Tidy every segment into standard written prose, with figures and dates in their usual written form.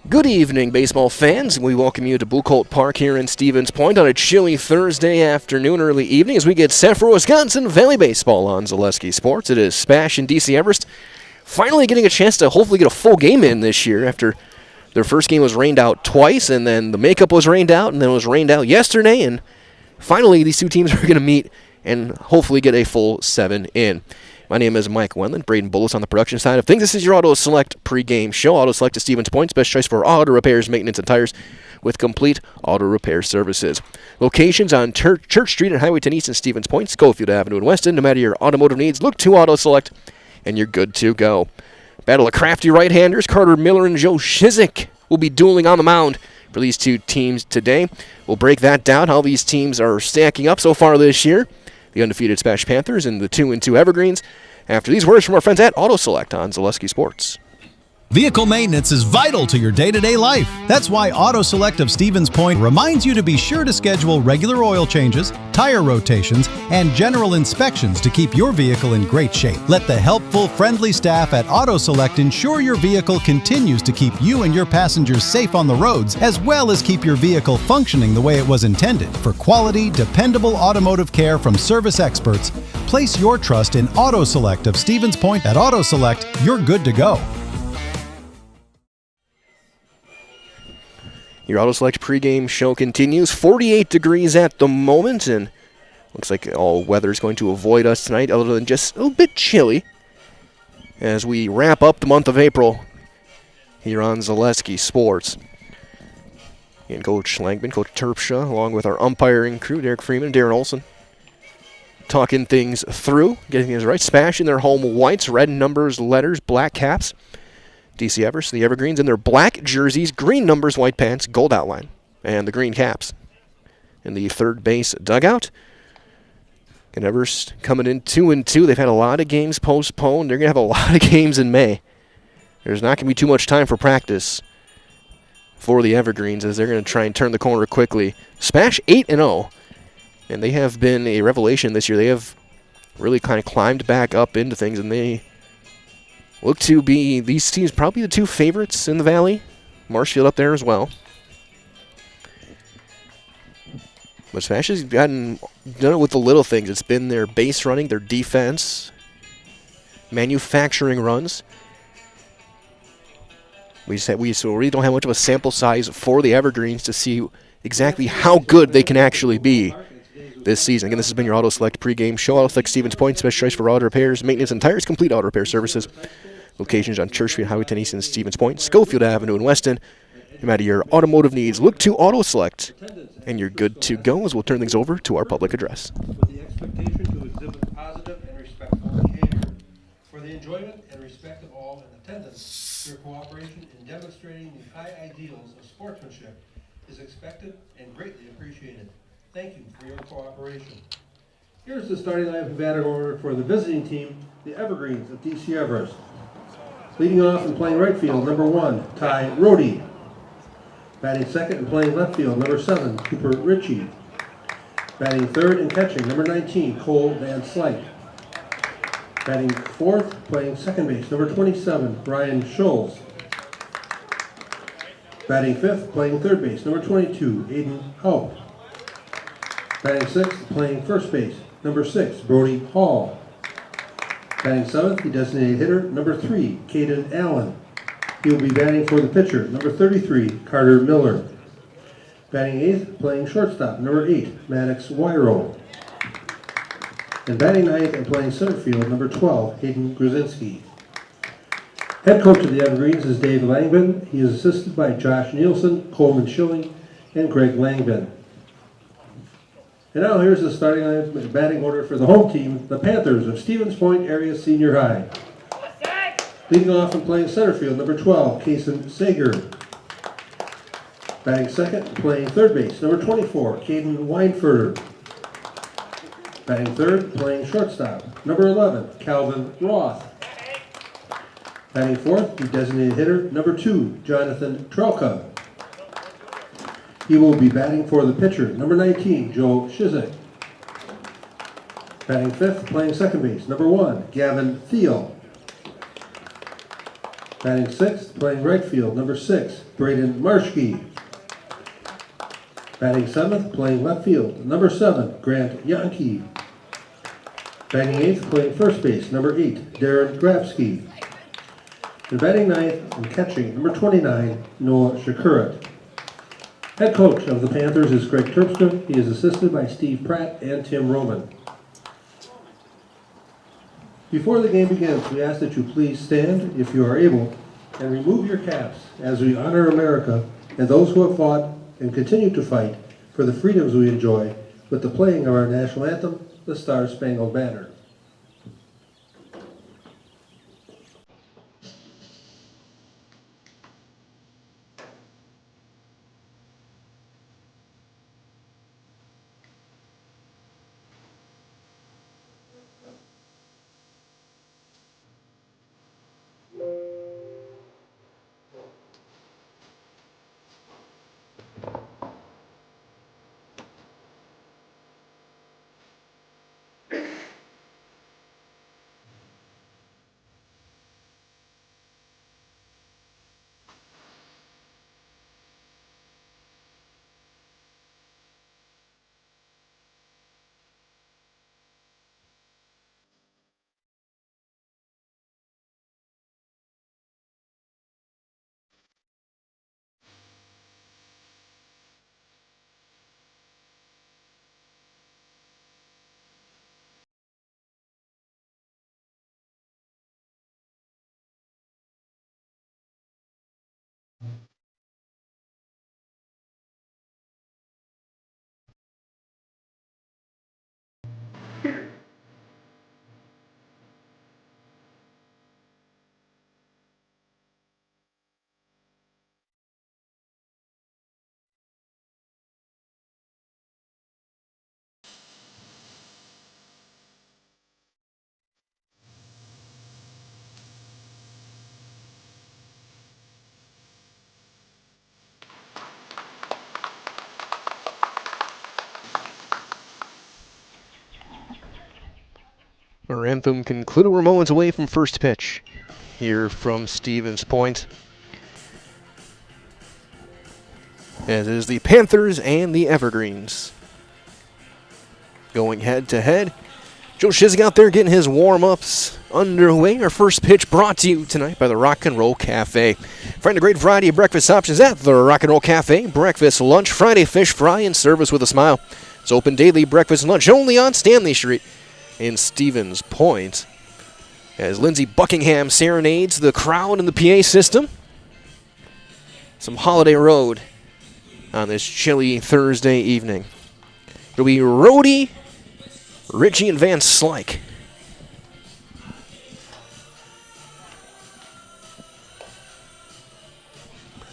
Good evening, baseball fans. We welcome you to Blue Colt Park here in Stevens Point on a chilly Thursday afternoon, early evening, as we get set for Wisconsin Valley Baseball on Zaleski Sports. It is SPASH and DC Everest finally getting a chance to hopefully get a full game in this year after their first game was rained out twice, and then the makeup was rained out, and then it was rained out yesterday, and finally these two teams are going to meet and hopefully get a full 7 in. My name is Mike Wendland. Braden Bullis on the production side of things. This is your Auto Select pregame show. Auto Select is Stevens Point's best choice for auto repairs, maintenance, and tires with complete auto repair services. Locations on Church Street and Highway 10 East in Stevens Point, Schofield Avenue in Weston. No matter your automotive needs, look to Auto Select, and you're good to go. Battle of crafty right-handers. Carter Miller and Joe Shizik will be dueling on the mound for these two teams today. We'll break that down, how these teams are stacking up so far this year. The undefeated SPASH Panthers and the 2-2 Evergreens, after these words from our friends at Auto Select on Zaleski Sports. Vehicle maintenance is vital to your day-to-day life. That's why Auto Select of Stevens Point reminds you to be sure to schedule regular oil changes, tire rotations, and general inspections to keep your vehicle in great shape. Let the helpful, friendly staff at Auto Select ensure your vehicle continues to keep you and your passengers safe on the roads, as well as keep your vehicle functioning the way it was intended. For quality, dependable automotive care from service experts, place your trust in Auto Select of Stevens Point. At Auto Select, you're good to go. Your Auto Select pregame show continues. 48 degrees at the moment, and looks like all weather is going to avoid us tonight, other than just a little bit chilly as we wrap up the month of April here on Zaleski Sports. And Coach Langman, Coach Terpstra, along with our umpiring crew, Derek Freeman and Darren Olson, talking things through, getting things right. SPASH in their home whites, red numbers, letters, black caps. DC Everest, the Evergreens, in their black jerseys, green numbers, white pants, gold outline, and the green caps. In the third base dugout, and Everest coming in 2-2. They've had a lot of games postponed. They're going to have a lot of games in May. There's not going to be too much time for practice for the Evergreens as they're going to try and turn the corner quickly. SPASH 8-0, and they have been a revelation this year. They have really kind of climbed back up into things, and they look to be, these teams, probably the two favorites in the Valley. Marshfield up there as well. But SPASH has done it with the little things. It's been their base running, their defense, manufacturing runs. We really don't have much of a sample size for the Evergreens to see exactly how good they can actually be this season. Again, this has been your Auto Select pregame show. Auto Select Stevens Point, best choice for auto repairs, maintenance, and tires, complete auto repair services. Locations on Church Street, Highway 10 East in Stevens Point, Schofield Avenue in Weston. No matter your automotive needs, look to Auto Select, and you're good to go as we'll turn things over to our public address. With the expectation to exhibit positive and respectful behavior. For the enjoyment and respect of all in attendance, your cooperation in demonstrating the high ideals of sportsmanship is expected and greatly appreciated. Thank you for your cooperation. Here's the starting lineup and batting order for the visiting team, the Evergreens of DC Everest. Leading off and playing right field, number 1, Ty Rohde. Batting second and playing left field, number 7, Cooper Ritchie. Batting third and catching, number 19, Cole Van Slyke. Batting fourth, playing second base, number 27, Brian Scholes. Batting fifth, playing third base, number 22, Aiden Haupt. Batting sixth, playing first base, number 6, Brody Hall. Batting seventh, the designated hitter, number 3, Caden Allen. He will be batting for the pitcher, number 33, Carter Miller. Batting eighth, playing shortstop, number 8, Maddox Wyro. And batting ninth and playing center field, number 12, Hayden Gruzinski. Head coach of the Evergreens is Dave Langvin. He is assisted by Josh Nielsen, Coleman Schilling, and Greg Langvin. And now here's the starting batting order for the home team, the Panthers of Stevens Point Area Senior High. Leading off and playing center field, number 12, Kason Sager. Batting second and playing third base, number 24, Caden Weinfurter. Batting third, playing shortstop, number 11, Calvin Roth. Batting fourth, the designated hitter, number 2, Jonathan Trelka. He will be batting for the pitcher, number 19, Joe Shizik. Batting fifth, playing second base, number 1, Gavin Thiel. Batting sixth, playing right field, number 6, Braden Marshke. Batting seventh, playing left field, number 7, Grant Yankee. Batting eighth, playing first base, number 8, Darren Grafsky. And batting ninth and catching, number 29, Noah Shakurat. Head coach of the Panthers is Greg Terpstra. He is assisted by Steve Pratt and Tim Roman. Before the game begins, we ask that you please stand, if you are able, and remove your caps as we honor America and those who have fought and continue to fight for the freedoms we enjoy with the playing of our national anthem, the Star-Spangled Banner. Our anthem concluded. We're moments away from first pitch here from Stevens Point, as it is the Panthers and the Evergreens going head to head. Joe Shizik out there getting his warm-ups underway. Our first pitch brought to you tonight by the Rock and Roll Cafe. Find a great variety of breakfast options at the Rock and Roll Cafe. Breakfast, lunch, Friday fish fry, and service with a smile. It's open daily, breakfast and lunch only on Stanley Street in Stevens Point, as Lindsey Buckingham serenades the crowd in the PA system. Some Holiday Road on this chilly Thursday evening. It'll be Rhodey, Richie, and Van Slyke.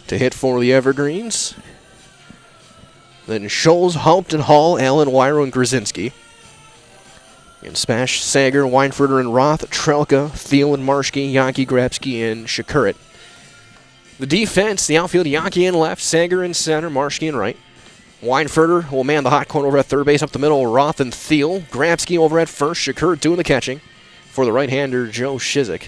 To hit for the Evergreens. Then Scholes, Haupt, and Hall, Allen, Wyro, and Grzinski. And Spash, Sager, Weinfurter, and Roth, Trelka, Thiel, and Marshke, Yankee, Grabsky, and Shakurat. The defense, the outfield, Yankee in left, Sager in center, Marshke in right. Weinfurter will man the hot corner over at third base. Up the middle, Roth and Thiel. Grabsky over at first, Shakurat doing the catching for the right-hander, Joe Shizik.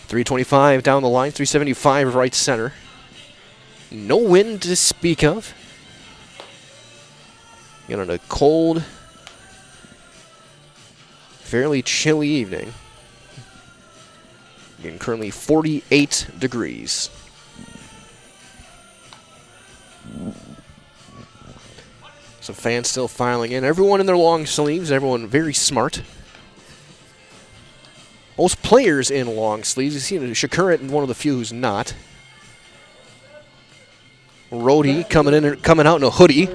325 down the line, 375 right center. No wind to speak of. On a cold, fairly chilly evening. Again, currently 48 degrees. Some fans still filing in. Everyone in their long sleeves, everyone very smart. Most players in long sleeves. You see Shakurat, one of the few who's not. Rhodey coming out in a hoodie.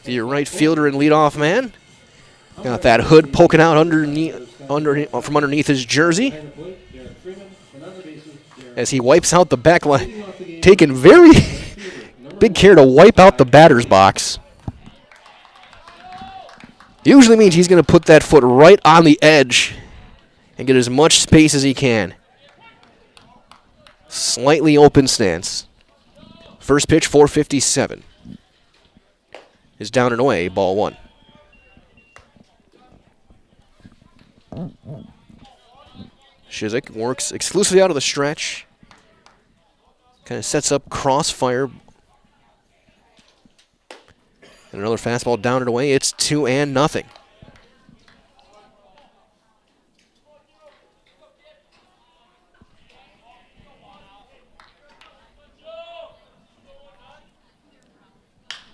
The right fielder and leadoff man. Got that hood poking out from underneath his jersey as he wipes out the back line, taking very big care to wipe out the batter's box. Usually means he's going to put that foot right on the edge and get as much space as he can. Slightly open stance. First pitch, 457. Is down and away, ball one. Shizik works exclusively out of the stretch. Kind of sets up crossfire. And another fastball down and away. It's 2-0.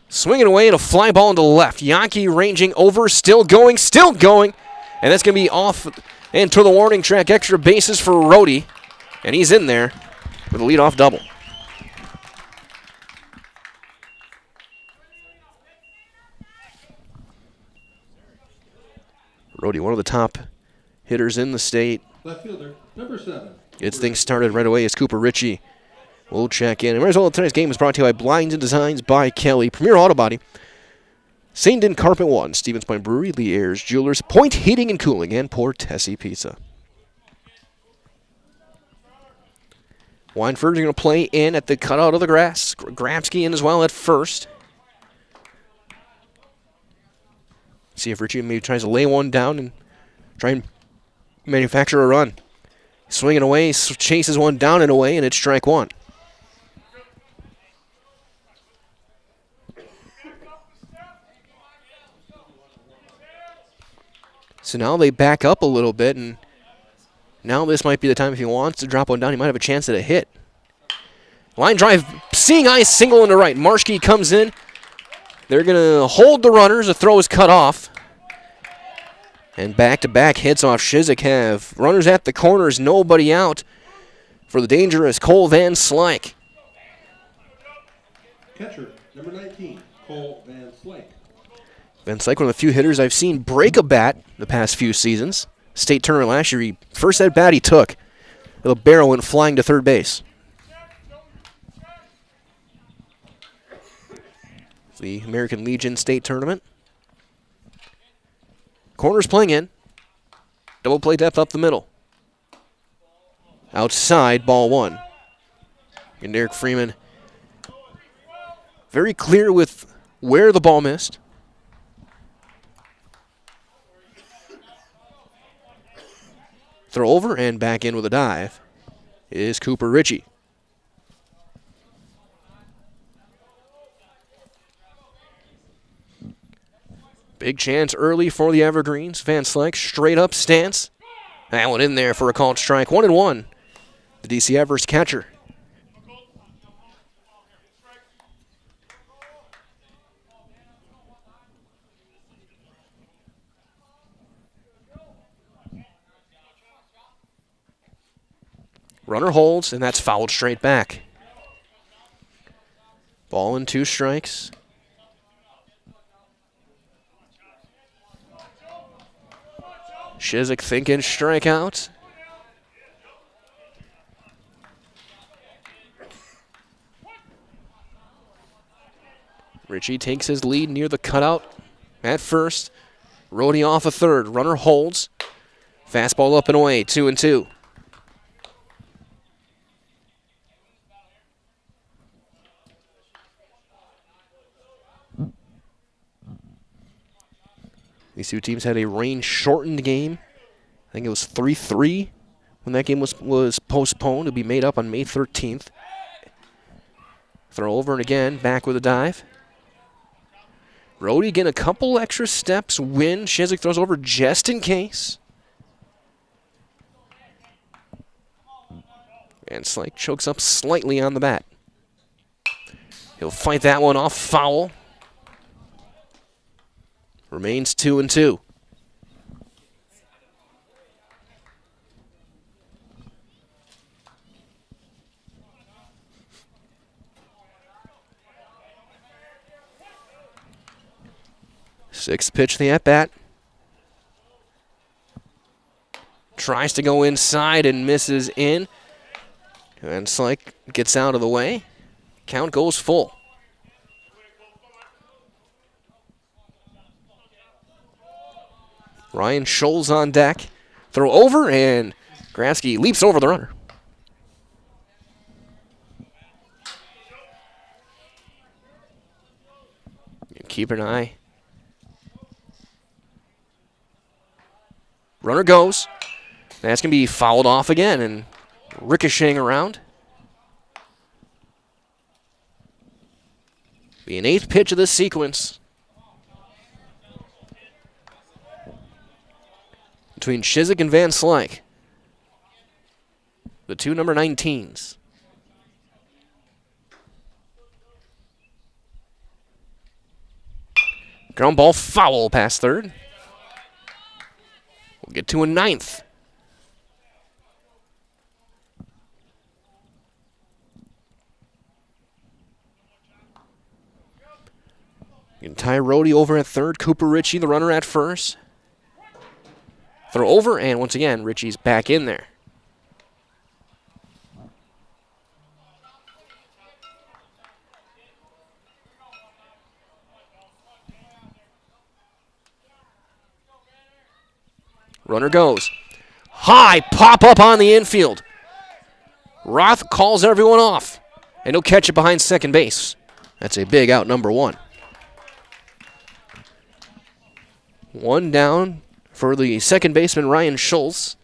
Swinging away and a fly ball into left. Yankee ranging over, still going. And that's going to be off and to the warning track. Extra bases for Rhodey. And he's in there with a leadoff double. Rhodey, one of the top hitters in the state. Left fielder, number 7. Gets things started right away as Cooper Ritchie will check in. And as well, tonight's game is brought to you by Blinds and Designs by Kelly, Premier Auto Body, St. Denis Carpet One, Stevens Point Brewery, Lee Ayers Jewelers, Point Heating and Cooling, and Portesi Pizza. Weinford's going to play in at the cutout of the grass. Grabsky in as well at first. See if Ritchie maybe tries to lay one down and try and manufacture a run. Swinging away, chases one down and away, and it's strike one. So now they back up a little bit, and now this might be the time if he wants to drop one down. He might have a chance at a hit. Line drive, seeing eye single into right. Marshke comes in. They're going to hold the runners. The throw is cut off. And back-to-back hits off Shizik have runners at the corners, nobody out for the dangerous Cole Van Slyke. Catcher, number 19, Cole Van Slyke. Van Slyke, one of the few hitters I've seen break a bat the past few seasons. State tournament last year, first at bat he took. The barrel went flying to third base. The American Legion State Tournament. Corners playing in. Double play depth up the middle. Outside, ball one. And Derek Freeman very clear with where the ball missed. Throw over and back in with a dive is Cooper Ritchie. Big chance early for the Evergreens. Van Slyke, straight up stance. That one in there for a called strike. 1-1. The DC Everest catcher. Runner holds, and that's fouled straight back. Ball and 2 strikes. Shizik thinking strikeout. Ritchie takes his lead near the cutout at first. Rhodey off a third. Runner holds. Fastball up and away. 2-2. These two teams had a rain-shortened game. I think it was 3-3 when that game was postponed to be made up on May 13th. Throw over and again, back with a dive. Rhodey getting a couple extra steps, win. Shizik throws over just in case. And Slyke chokes up slightly on the bat. He'll fight that one off foul. Remains 2-2. Sixth pitch of the at-bat. Tries to go inside and misses in. And Slyke gets out of the way. Count goes full. Ryan Scholes on deck. Throw over, and Grafsky leaps over the runner. Keep an eye. Runner goes. That's going to be fouled off again and ricocheting around. Be an 8th pitch of this sequence between Chiswick and Van Slyke, the two number 19s. Ground ball foul past third. We'll get to a 9th. Ty Rhodey over at third. Cooper Ritchie, the runner, at first. Throw over, and once again, Ritchie's back in there. Runner goes. High pop up on the infield. Roth calls everyone off, and he'll catch it behind second base. That's a big out, number 1. 1 down for the second baseman, Ryan Schultz.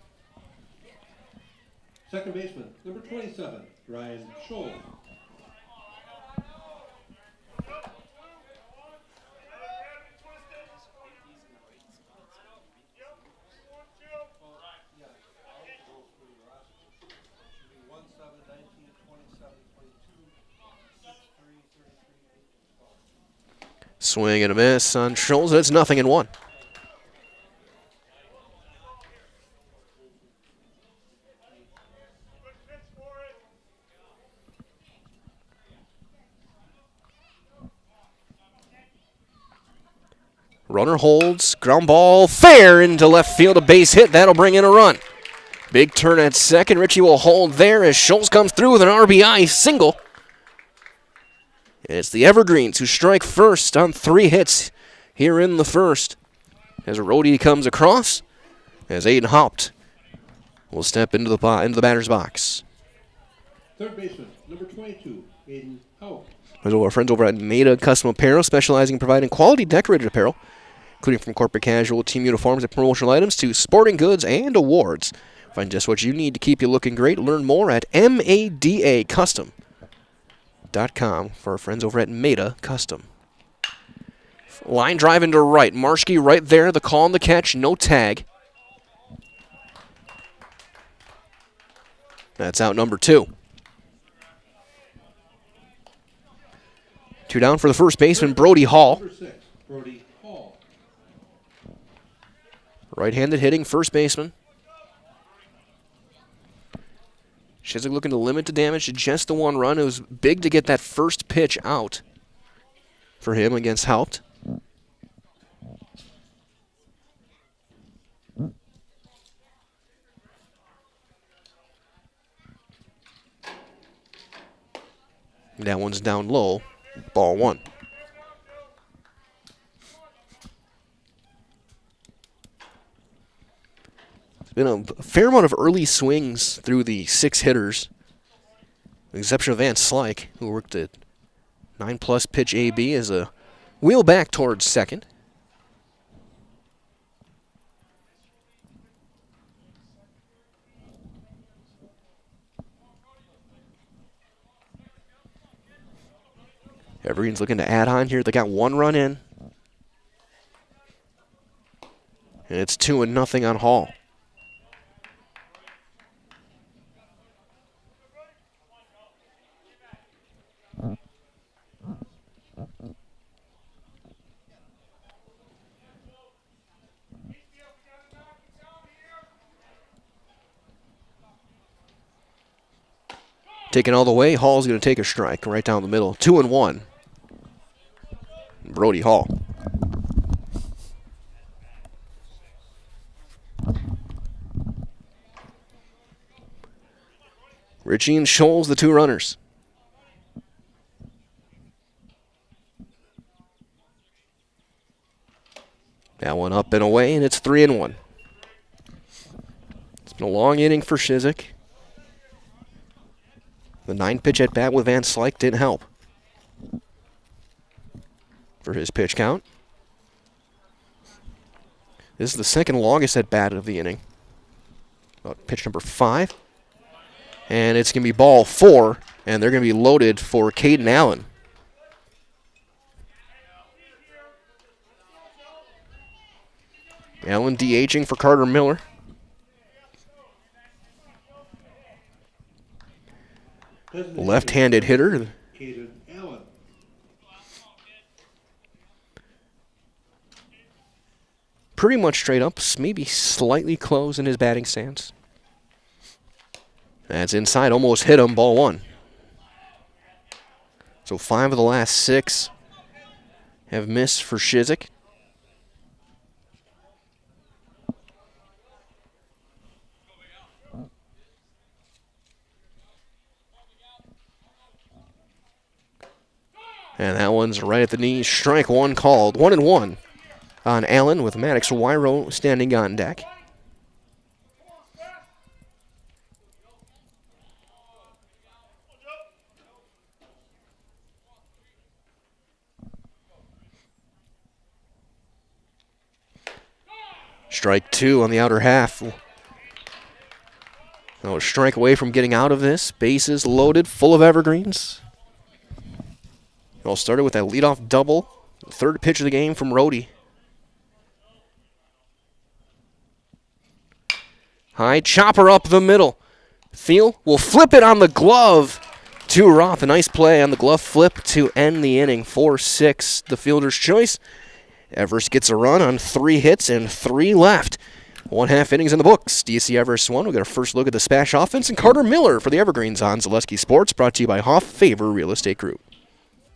Second baseman, number 27, Ryan Schultz. Swing and a miss on Schultz. It's 0-1. Runner holds, ground ball fair into left field, a base hit. That'll bring in a run. Big turn at second. Ritchie will hold there as Schultz comes through with an RBI single. And it's the Evergreens who strike first on 3 hits here in the first. As Rhodey comes across, as Aiden Haupt will step into the batter's box. Third baseman, number 22, Aiden Haupt. There's our friends over at Maida Custom Apparel, specializing in providing quality decorated apparel, including from corporate casual, team uniforms, and promotional items to sporting goods and awards. Find just what you need to keep you looking great. Learn more at madacustom.com for our friends over at Maida Custom. Line drive into right. Marschke right there. The call and the catch. No tag. That's out, number 2. 2 down for the first baseman, Brody Hall. Number 6, Brody Hall. Right-handed hitting first baseman. Chiswick looking to limit the damage to just the 1 run. It was big to get that first pitch out for him against Haupt. That one's down low. Ball 1. There's been a fair amount of early swings through the 6 hitters, with the exception of Van Slyke, who worked at 9+ pitch AB as a wheel back towards second. Evergreen's looking to add on here. They got 1 run in. And it's 2-0 on Hall. Taking all the way, Hall's going to take a strike right down the middle. 2-1. Brody Hall. Ritchie and Scholes, the 2 runners. That one up and away, and it's 3-1. It's been a long inning for Chiswick. The 9-pitch at bat with Van Slyke didn't help for his pitch count. This is the second longest at bat of the inning. Pitch number 5. And it's going to be ball 4, and they're going to be loaded for Caden Allen. Allen DHing for Carter Miller. Left-handed hitter. Pretty much straight up, maybe slightly close in his batting stance. That's inside, almost hit him, ball 1. So 5 of the last 6 have missed for Shizik. And that one's right at the knees. Strike 1 called. 1-1 on Allen with Maddox Wyro standing on deck. Strike 2 on the outer half. No strike away from getting out of this. Bases loaded, full of evergreens. It all started with that leadoff double. The third pitch of the game from Rhodey. High chopper up the middle. Thiel will flip it on the glove to Roth. A nice play on the glove flip to end the inning. 4-6, the fielder's choice. Everest gets a run on 3 hits and 3 left. 1/2 innings in the books. DC Everest 1. We'll get our first look at the SPASH offense and Carter Miller for the Evergreens on Zaleski Sports, brought to you by Hoff Favor Real Estate Group.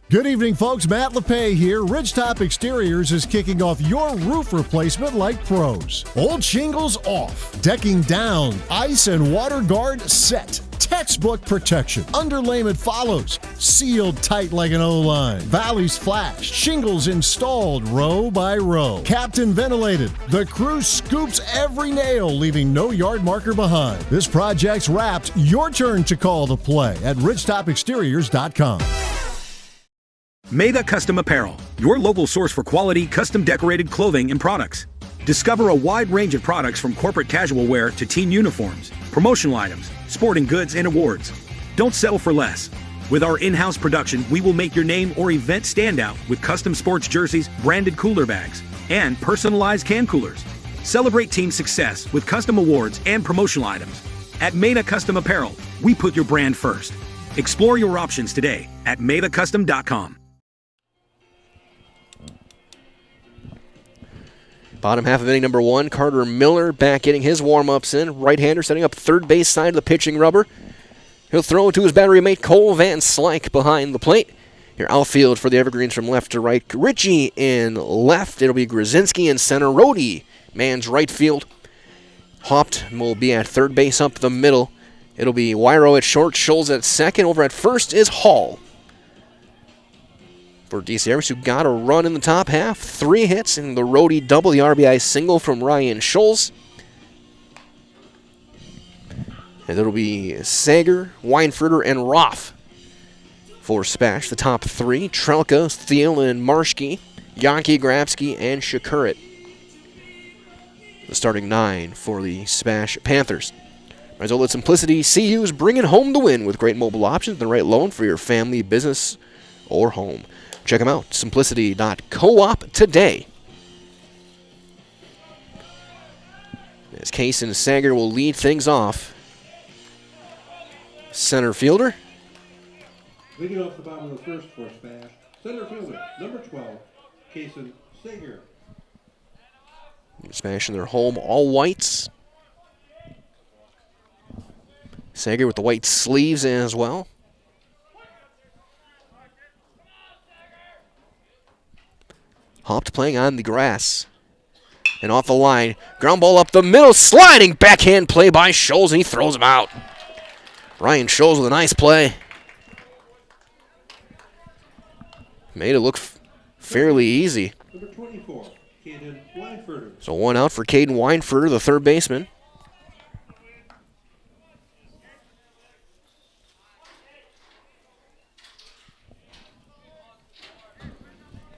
Good evening, folks. Matt LePay here. Ridgetop Exteriors is kicking off your roof replacement like pros. Old shingles off, decking down, ice and water guard set. Textbook protection. Underlayment follows. Sealed tight like an O-line. Valleys flashed. Shingles installed row by row. Captain ventilated. The crew scoops every nail, leaving no yard marker behind. This project's wrapped. Your turn to call the play at ridgetopexteriors.com. Mega Custom Apparel, your local source for quality, custom decorated clothing and products. Discover a wide range of products from corporate casual wear to team uniforms, promotional items, sporting goods, and awards. Don't settle for less. With our in-house production, we will make your name or event stand out with custom sports jerseys, branded cooler bags, and personalized can coolers. Celebrate team success with custom awards and promotional items. At Mega Custom Apparel, we put your brand first. Explore your options today at MegaCustom.com. Bottom half of inning number 1, Carter Miller back getting his warm-ups in. Right-hander setting up third base side of the pitching rubber. He'll throw it to his battery mate Cole Van Slyke behind the plate. Your outfield for the Evergreens from left to right. Ritchie in left. It'll be Grzinski in center. Rhodey, man's right field. Hopped will be at third base up the middle. It'll be Wyro at short. Scholes at second. Over at first is Hall. For DC Everest, who got a run in the top half. 3 hits and the Rhodey double, the RBI single from Ryan Scholes. And it'll be Sager, Weinfurter, and Roth for SPASH. The top 3, Trelka, Thiel, and Marschke, Yankee, Grabsky, and Shakurit. The starting 9 for the SPASH Panthers. Result at Simplicity, CU's bringing home the win with great mobile options and the right loan for your family, business, or home. Check them out, simplicity.coop today. As Case and Sager will lead things off. Center fielder. Leading off the bottom of the first for SPASH, center fielder, number 12, Kason Sager. SPASH in their home, all whites. Sager with the white sleeves as well. Hopped playing on the grass. And off the line. Ground ball up the middle. Sliding backhand play by Scholes, and he throws him out. Ryan Scholes with a nice play. Made it look fairly easy. Number 24, Caden Weinfurter. So 1 out for Caden Weinfurter, the third baseman.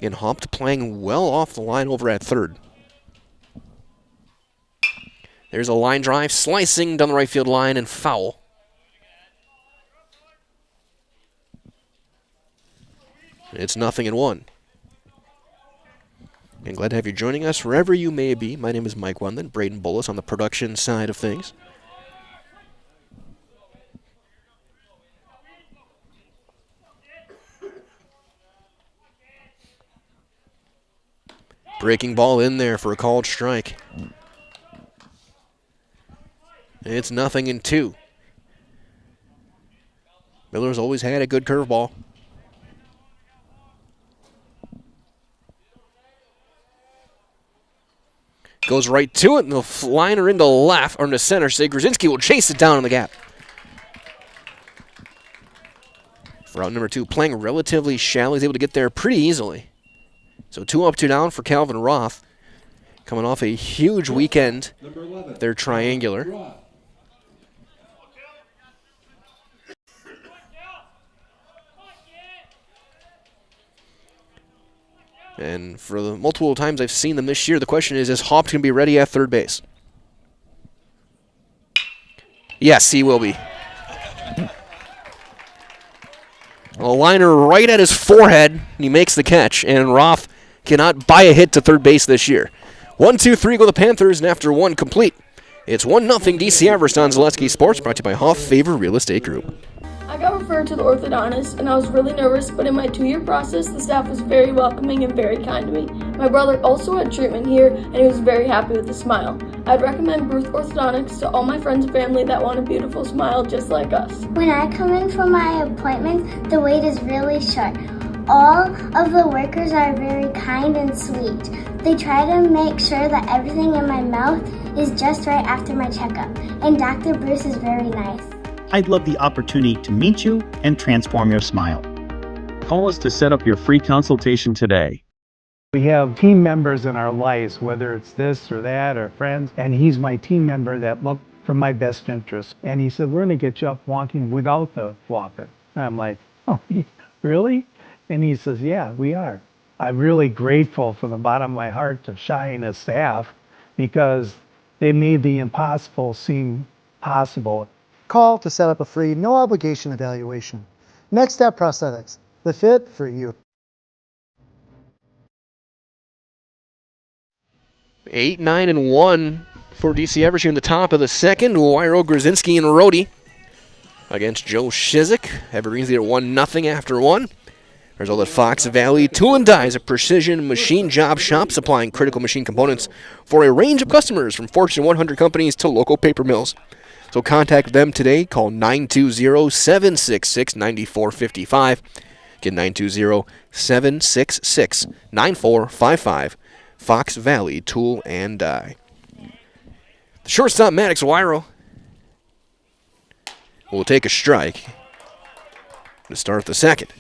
And Hopped playing well off the line over at third. There's a line drive slicing down the right field line and foul. It's 0-1. And glad to have you joining us wherever you may be. My name is Mike Wendland, Braden Bullis on the production side of things. Breaking ball in there for a called strike. It's 0-2. Miller's always had a good curveball. Goes right to it, and the liner into left, or into center. So Grzinski will chase it down in the gap. For out number 2, playing relatively shallow. He's able to get there pretty easily. So 2 up, 2 down for Calvin Roth. Coming off a huge weekend. They're triangular. And for the multiple times I've seen them this year, the question is Haupt going to be ready at third base? Yes, he will be. A liner right at his forehead, and he makes the catch, and Roth cannot buy a hit to third base this year. 1-2-3 go the Panthers, and after 1 complete, it's 1-0 DC Everest on Zaleski Sports, brought to you by Hoff Favor Real Estate Group. I got referred to the orthodontist, and I was really nervous, but in my 2-year process, the staff was very welcoming and very kind to me. My brother also had treatment here, and he was very happy with the smile. I'd recommend Ruth Orthodontics to all my friends and family that want a beautiful smile just like us. When I come in for my appointment, the wait is really short. All of the workers are very kind and sweet. They try to make sure that everything in my mouth is just right after my checkup, and Dr. Bruce is very nice. I'd love the opportunity to meet you and transform your smile. Call us to set up your free consultation today. We have team members in our lives, whether it's this or that or friends, and he's my team member that looked for my best interest. And he said, we're going to get you up walking without the walker. And I'm like, oh, really? And he says, yeah, we are. I'm really grateful from the bottom of my heart to Shai and his staff because they made the impossible seem possible. Call to set up a free, no obligation evaluation. Next Step Prosthetics, the fit for you. 8-9-1 for DC Everest here in the top of the second. Wyro, Grzinski, and Rhodey against Joe Shizik. Evergreen's lead at 1-0 after 1. There's all at Fox Valley Tool and Dies, a precision machine job shop supplying critical machine components for a range of customers from Fortune 100 companies to local paper mills. So contact them today. Call 920-766-9455. Again, 920-766-9455. Fox Valley Tool and Die. The shortstop, Maddox Wyro, will take a strike to start the second.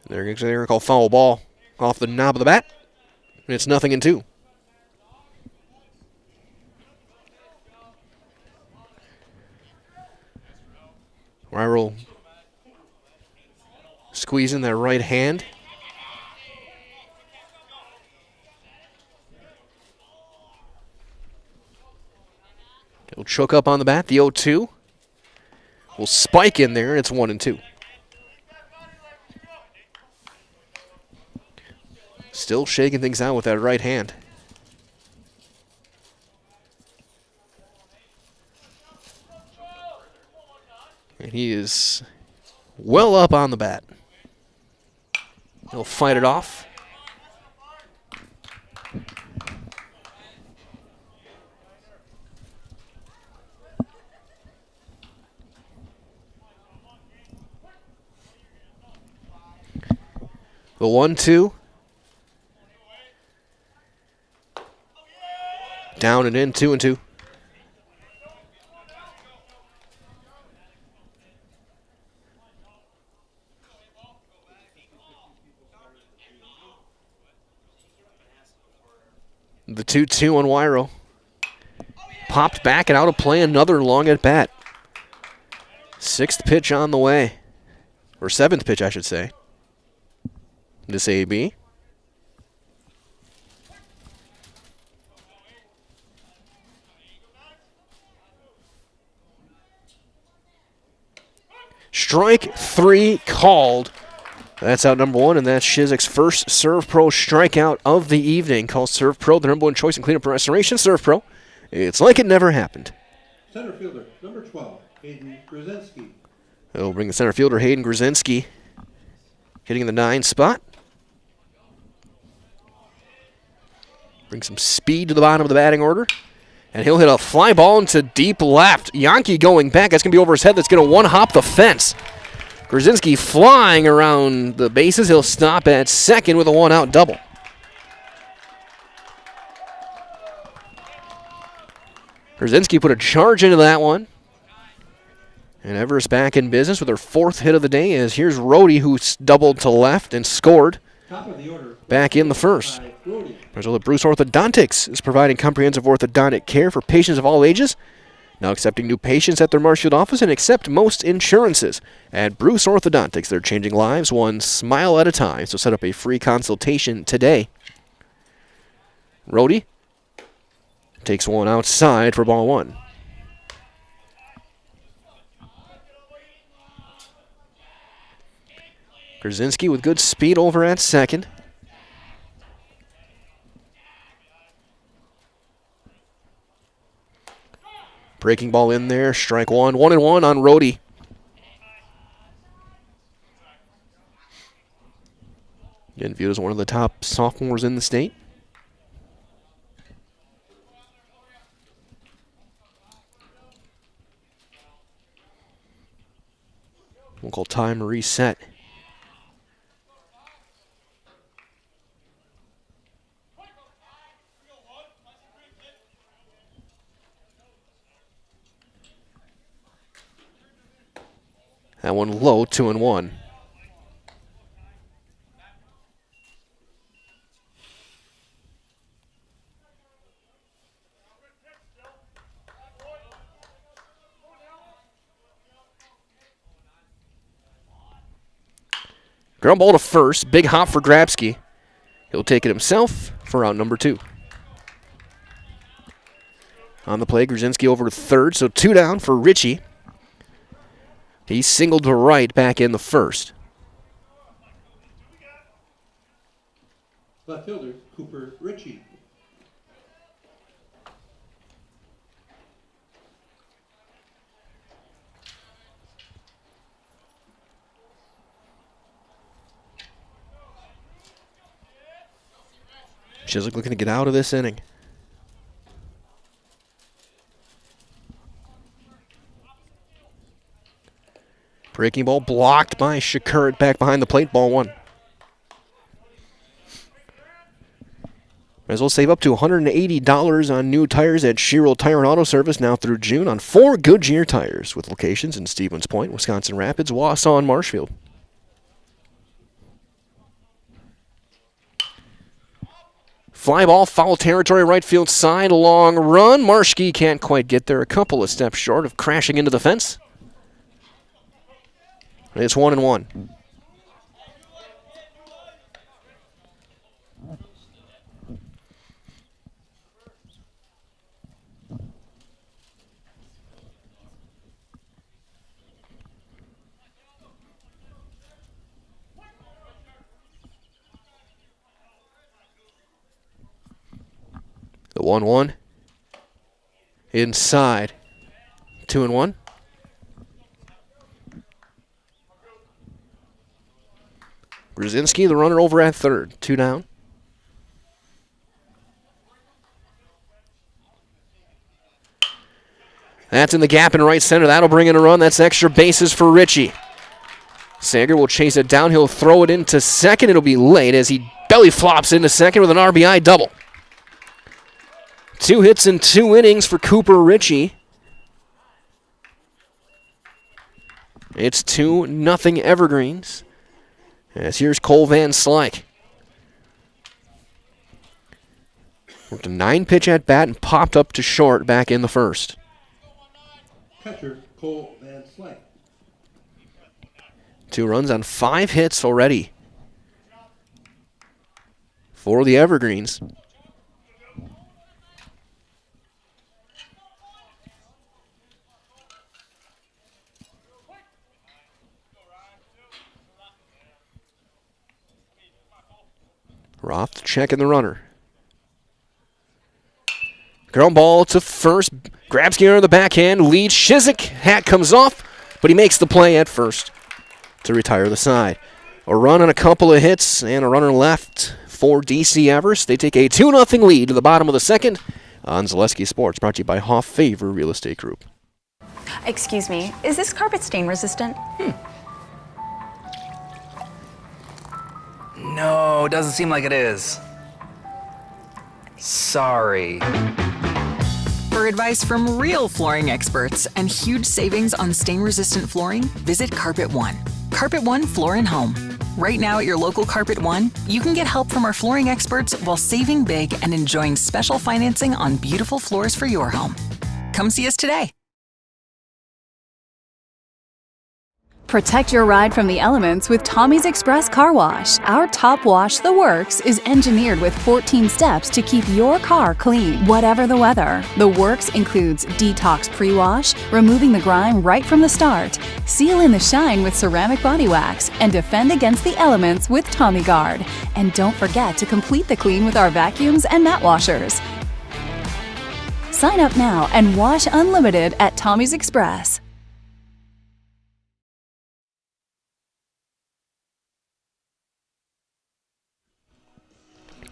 They're going to call foul ball off the knob of the bat. And it's 0-2. Wyro squeezing that right hand. He'll choke up on the bat. The 0-2 will spike in there, and it's 1-2. Still shaking things out with that right hand. And he is well up on the bat. He'll fight it off. The 1-2. Down and in, 2-2. The 2-2 on Wyro. popped back and out of play. Another long at bat. 6th pitch on the way. Or 7th pitch, I should say. This AB. Strike 3 called. That's out number 1, and that's Shizik's first Serve Pro strikeout of the evening. Calls Serve Pro the number 1 choice in cleanup and restoration. Serve Pro. It's like it never happened. Center fielder, number 12, Hayden Grzelski. They'll bring the center fielder, Hayden Grzelski, hitting in the 9 spot. Bring some speed to the bottom of the batting order. And he'll hit a fly ball into deep left. Yankee going back. That's going to be over his head. That's going to one-hop the fence. Grzelski flying around the bases. He'll stop at second with a one-out double. Grzelski put a charge into that one. And Everest back in business with her 4th hit of the day as here's Rhodey, who doubled to left and scored Top of the order. back in the first. There's that Bruce Orthodontics is providing comprehensive orthodontic care for patients of all ages. Now accepting new patients at their Marshfield office and accept most insurances. At Bruce Orthodontics, they're changing lives one smile at a time. So set up a free consultation today. Rhodey takes one outside for ball 1. Grzelski with good speed over at second. Breaking ball in there, strike 1. 1-1 on Rhodey. Again, viewed as one of the top sophomores in the state. We'll call time reset. That one low, 2-1. Ground ball to first. Big hop for Grabsky. He'll take it himself for out number 2. On the play, Grzelski over to third, so 2 down for Ritchie. He singled to right back in the first. Left fielder, Cooper Ritchie. Chiswick looking to get out of this inning. Breaking ball blocked by Shakurat back behind the plate, ball 1. Might as well save up to $180 on new tires at Sherrill Tire and Auto Service now through June on 4 Goodyear tires with locations in Stevens Point, Wisconsin Rapids, Wausau, and Marshfield. Fly ball, foul territory, right field side, long run. Marshke can't quite get there, a couple of steps short of crashing into the fence. It's 1-1. The 1-1. Inside. 2-1. Grzelski, the runner over at third. 2 down. That's in the gap in right center. That'll bring in a run. That's extra bases for Ritchie. Sager will chase it down. He'll throw it into second. It'll be late as he belly flops into second with an RBI double. 2 hits in 2 innings for Cooper Ritchie. It's 2-0 Evergreens. As here's Cole Van Slyke. Worked a 9-pitch at bat and popped up to short back in the first. Catcher, Cole Van Slyke. 2 runs on 5 hits already for the Evergreens. Roth checking the runner. Ground ball to first. Grabs gear on the backhand. Leads Shizik. Hat comes off, but he makes the play at first to retire the side. A run and a couple of hits and a runner left for DC Everest. They take a 2-0 lead to the bottom of the second on Zaleski Sports, brought to you by Hoff Favor Real Estate Group. Excuse me, is this carpet stain resistant? No, doesn't seem like it is. Sorry. For advice from real flooring experts and huge savings on stain-resistant flooring, visit Carpet One. Carpet One Floor and Home. Right now at your local Carpet One, you can get help from our flooring experts while saving big and enjoying special financing on beautiful floors for your home. Come see us today. Protect your ride from the elements with Tommy's Express Car Wash. Our top wash, The Works, is engineered with 14 steps to keep your car clean, whatever the weather. The Works includes detox pre-wash, removing the grime right from the start, seal in the shine with ceramic body wax, and defend against the elements with Tommy Guard. And don't forget to complete the clean with our vacuums and mat washers. Sign up now and wash unlimited at Tommy's Express.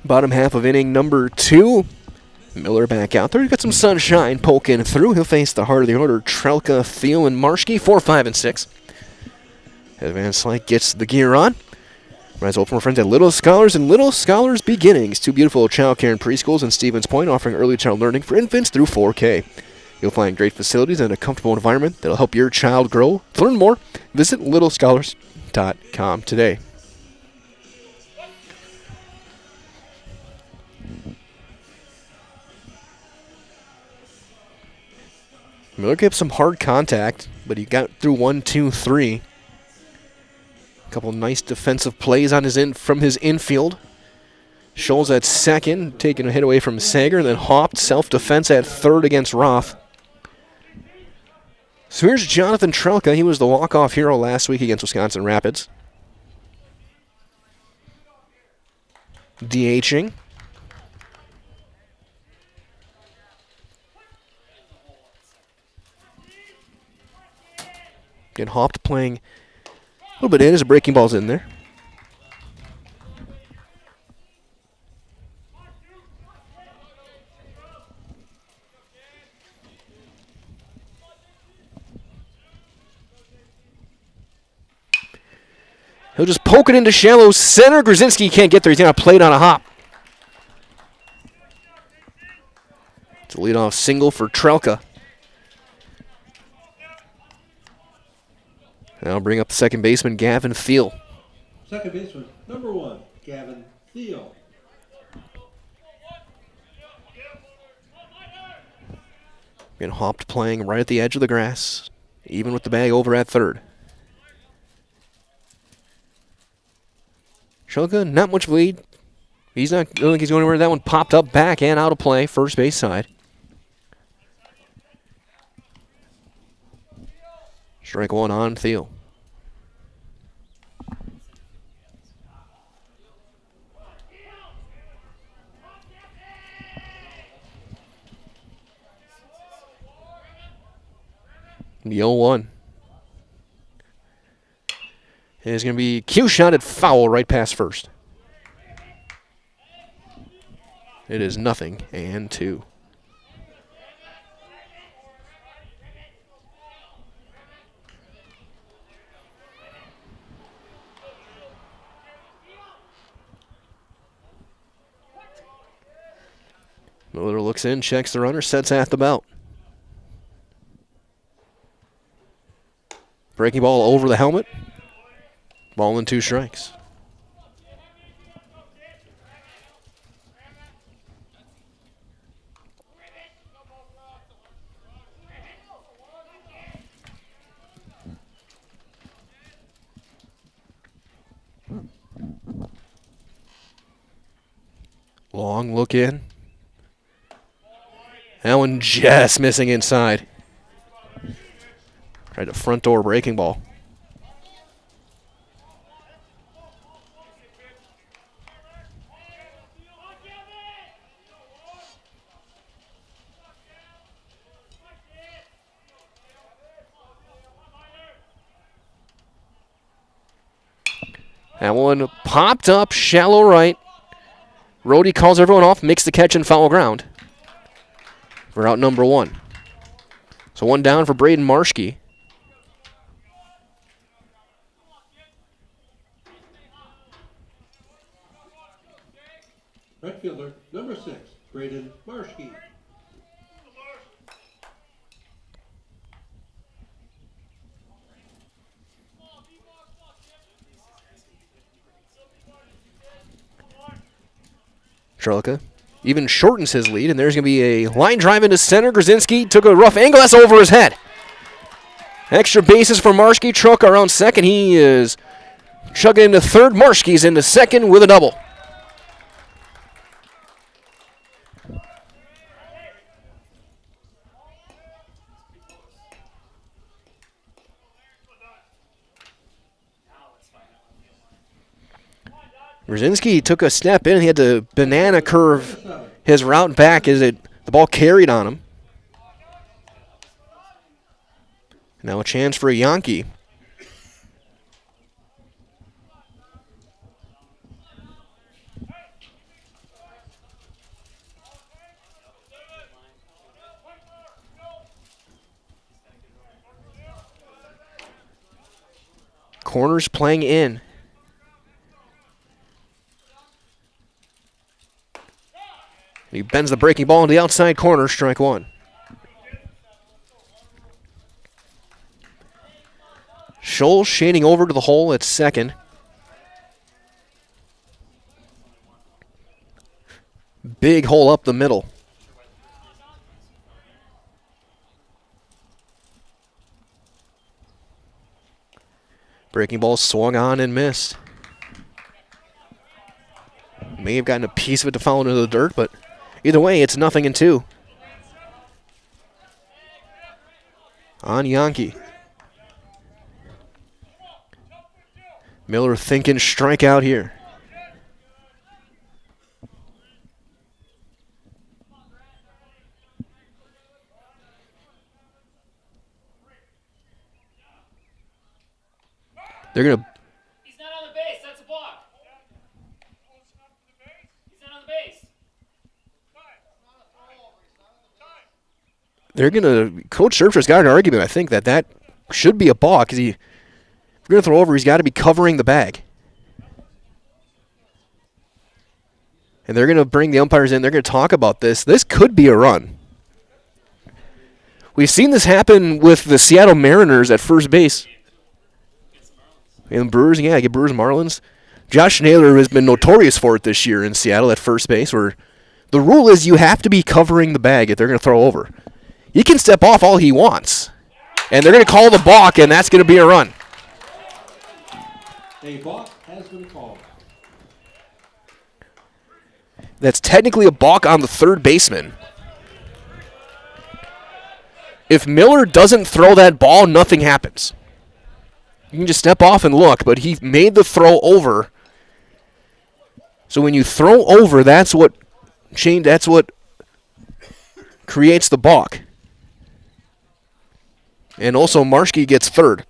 Bottom half of inning number 2. Miller back out there. He's got some sunshine poking through. He'll face the heart of the order, Trelka, Thiel, and Marschke, 4, 5, and 6. As Van Slyke gets the gear on. Rise open for friends at Little Scholars and Little Scholars Beginnings. 2 beautiful child care and preschools in Stevens Point, offering early child learning for infants through 4K. You'll find great facilities and a comfortable environment that'll help your child grow. To learn more, visit littlescholars.com today. Miller gave some hard contact, but he got through 1, 2, 3. A couple nice defensive plays on from his infield. Scholes at second, taking a hit away from Sager, and then hopped self-defense at third against Roth. So here's Jonathan Trelka. He was the walk-off hero last week against Wisconsin Rapids. DHing. Getting hopped, playing a little bit in as a breaking ball's in there. He'll just poke it into shallow center. Grzinski can't get there. He's going to play it on a hop. It's a leadoff single for Trelka. Now bring up the second baseman, Gavin Thiel. Second baseman, number 1, Gavin Thiel. Getting hopped, playing right at the edge of the grass, even with the bag over at third. Trelka, not much lead. I don't think he's going anywhere. That one popped up back and out of play, first base side. Strike 1 on Thiel. The 0-1. It's going to be cue shot at foul right past first. It is 0-2. Miller looks in, checks the runner, sets at the belt. Breaking ball over the helmet. Ball and 2 strikes. Long look in. That one just missing inside. Tried a front door breaking ball. That one popped up, shallow right. Rhodey calls everyone off, makes the catch and foul ground for out number 1. So one down for Braden Marshke. Right fielder, number 6, Braden Marshke. Trelka even shortens his lead, and there's going to be a line drive into center. Grzinski took a rough angle. That's over his head. Extra bases for Marshke. Trelka around second. He is chugging into third. Marshke's into second with a double. Grzinski took a step in. He had to banana curve his route back as the ball carried on him. Now a chance for a Yankee. Corners playing in. He bends the breaking ball into the outside corner, strike 1. Scholl shading over to the hole at second. Big hole up the middle. Breaking ball swung on and missed. May have gotten a piece of it to fall into the dirt, but either way, it's 0-2. On Yankee. Miller thinking strikeout here. They're going to... He's not on the base. That's a block. He's not on the base. They're going to... Coach Scherfter's got an argument, I think, that should be a balk. Because if you're going to throw over, he's got to be covering the bag. And they're going to bring the umpires in. They're going to talk about this. This could be a run. We've seen this happen with the Seattle Mariners at first base. And Brewers, yeah, I get Brewers Marlins. Josh Naylor has been notorious for it this year in Seattle at first base, where the rule is you have to be covering the bag if they're going to throw over. He can step off all he wants. And they're going to call the balk, and that's going to be a run. A balk has been called. That's technically a balk on the third baseman. If Miller doesn't throw that ball, nothing happens. You can just step off and look, but he made the throw over. So when you throw over, that's what creates the balk. And also Marshke gets third.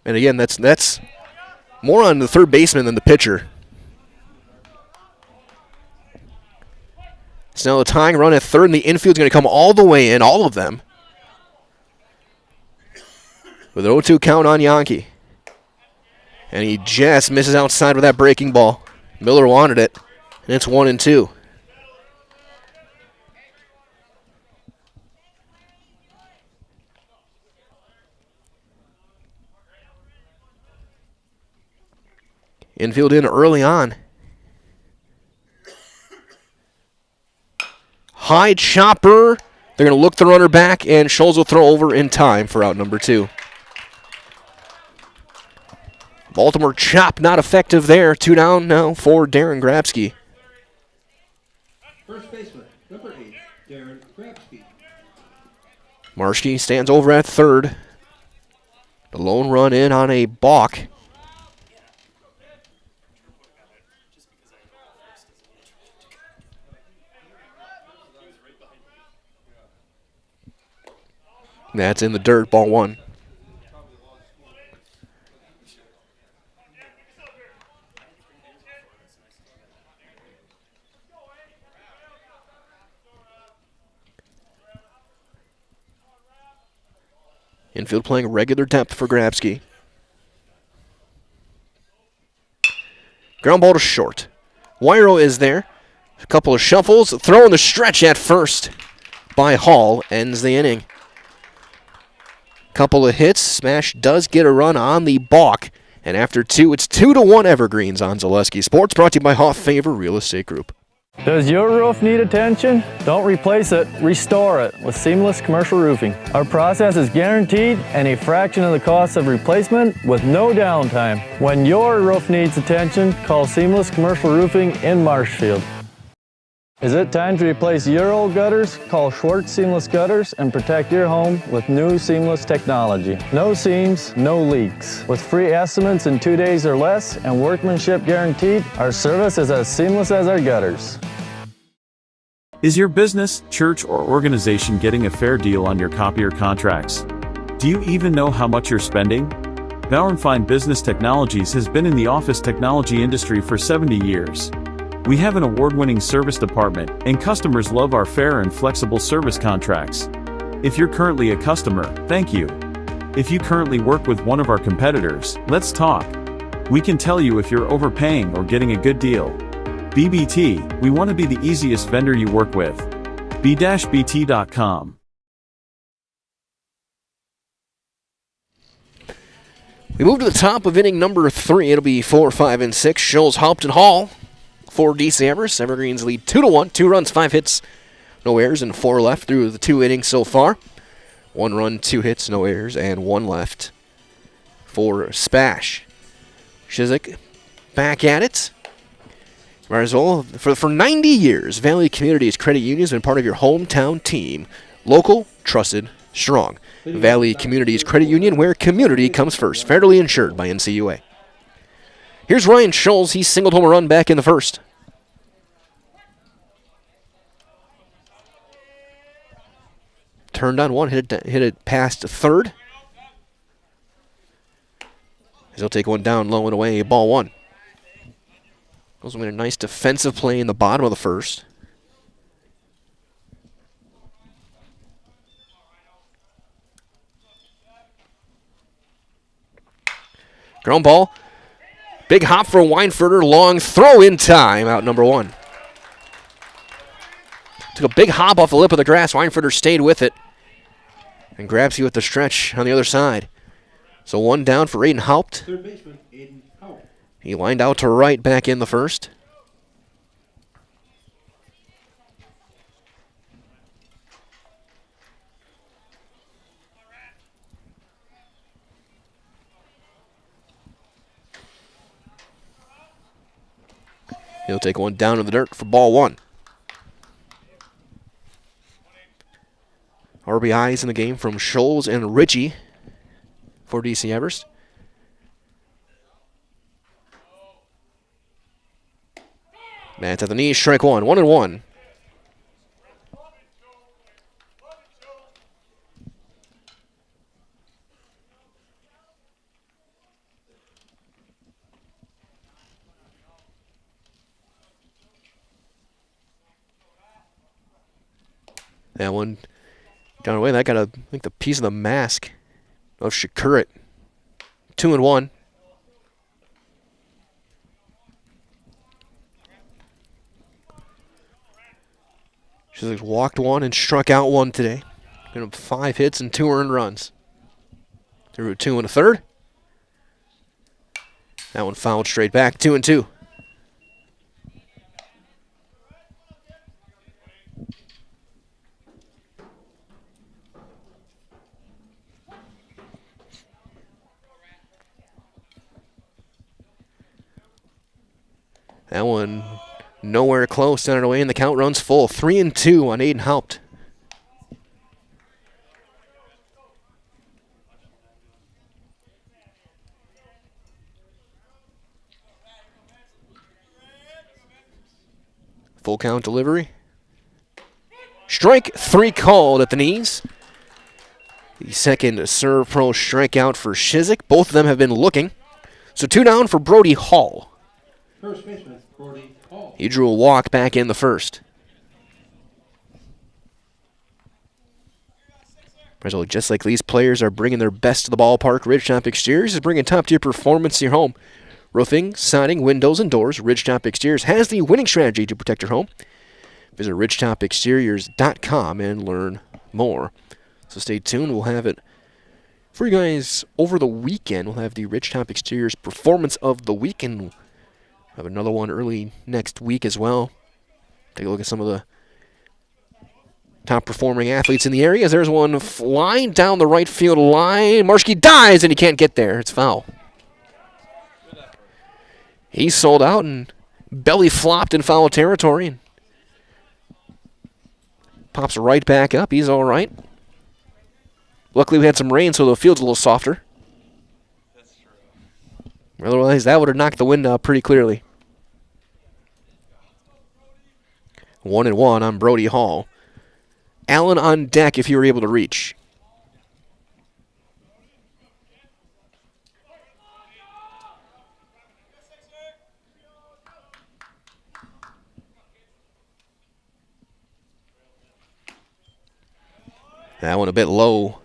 And again, that's more on the third baseman than the pitcher. So now the tying run at third, and the infield's going to come all the way in, all of them. With an 0-2 count on Yankee. And he just misses outside with that breaking ball. Miller wanted it, and it's 1-2. Infield in early on. High chopper. They're going to look the runner back, and Scholes will throw over in time for out number 2. Baltimore chop not effective there. 2 down now for Darren Grabsky. First baseman, number 8, Darren Grabsky. Marshke stands over at third. The lone run in on a balk. That's in the dirt, ball 1. Infield playing regular depth for Grabsky. Ground ball to short. WIAA is there. A couple of shuffles. Throw in the stretch at first by Hall. Ends the inning. Couple of hits. Smash does get a run on the balk. And after 2, it's 2-1 Evergreens on Zaleski Sports. Brought to you by Hoff Favor Real Estate Group. Does your roof need attention? Don't replace it, restore it with Seamless Commercial Roofing. Our process is guaranteed and a fraction of the cost of replacement with no downtime. When your roof needs attention, call Seamless Commercial Roofing in Marshfield. Is it time to replace your old gutters? Call Schwartz Seamless Gutters and protect your home with new seamless technology. No seams, no leaks. With free estimates in 2 days or less and workmanship guaranteed, our service is as seamless as our gutters. Is your business, church, or organization getting a fair deal on your copier contracts? Do you even know how much you're spending? Bauer & Fine Business Technologies has been in the office technology industry for 70 years. We have an award-winning service department, and customers love our fair and flexible service contracts. If you're currently a customer, thank you. If you currently work with one of our competitors, let's talk. We can tell you if you're overpaying or getting a good deal. BBT, we want to be the easiest vendor you work with. b-bt.com. We move to the top of inning number 3. It'll be 4, 5, and 6. Scholes, Haupton, Hall for DC Everest. Evergreens lead 2-1. 2 runs, 5 hits, no errors, and 4 left through the 2 innings so far. 1 run, 2 hits, no errors, and 1 left for Spash. Shizik back at it. Might as well. For 90 years, Valley Communities Credit Union has been part of your hometown team. Local, trusted, strong. Valley Communities Credit Union, where community comes first. Federally insured by NCUA. Here's Ryan Scholes. He singled home a run back in the first. Turned on one, hit it past third. He'll take one down low and away, ball 1. Those made a nice defensive play in the bottom of the first. Ground ball. Big hop for Weinfurter. Long throw in time. Out number 1. Took a big hop off the lip of the grass. Weinfurter stayed with it. And grabs you at the stretch on the other side. So 1 down for Aiden Haupt. Third baseman, Aiden Haupt. He lined out to right back in the first. He'll take one down in the dirt for ball 1. RBIs in the game from Scholes and Ritchie for DC Everest. That's at the knee, strike 1, 1-1. That one down away. That got I think the piece of the mask of Shakurit. 2-1. She's walked 1 and struck out 1 today. Got 5 hits and 2 earned runs. Through 2 1/3. That one fouled straight back. 2-2. That one nowhere close, sent it away, and the count runs full. 3-2 on Aiden Haupt. Full count delivery. Strike 3 called at the knees. The second serve pro strikeout for Shizik. Both of them have been looking. So 2 down for Brody Hall. First baseman, Brody Hall. He drew a walk back in the first. Just like these players are bringing their best to the ballpark, Ridgetop Exteriors is bringing top-tier performance to your home. Roofing, siding, windows, and doors, Ridgetop Exteriors has the winning strategy to protect your home. Visit ridgetopexteriors.com and learn more. So stay tuned. We'll have it for you guys over the weekend. We'll have the Ridgetop Exteriors Performance of the Week, and we'll have another one early next week as well. Take a look at some of the top performing athletes in the area. There's one flying down the right field line. Marshke dives, and he can't get there. It's foul. He sold out and belly flopped in foul territory and pops right back up. He's all right. Luckily, we had some rain, so the field's a little softer. That's true. Otherwise, that would have knocked the wind out pretty clearly. 1-1 on Brody Hall. Allen on deck if you were able to reach. That one a bit low.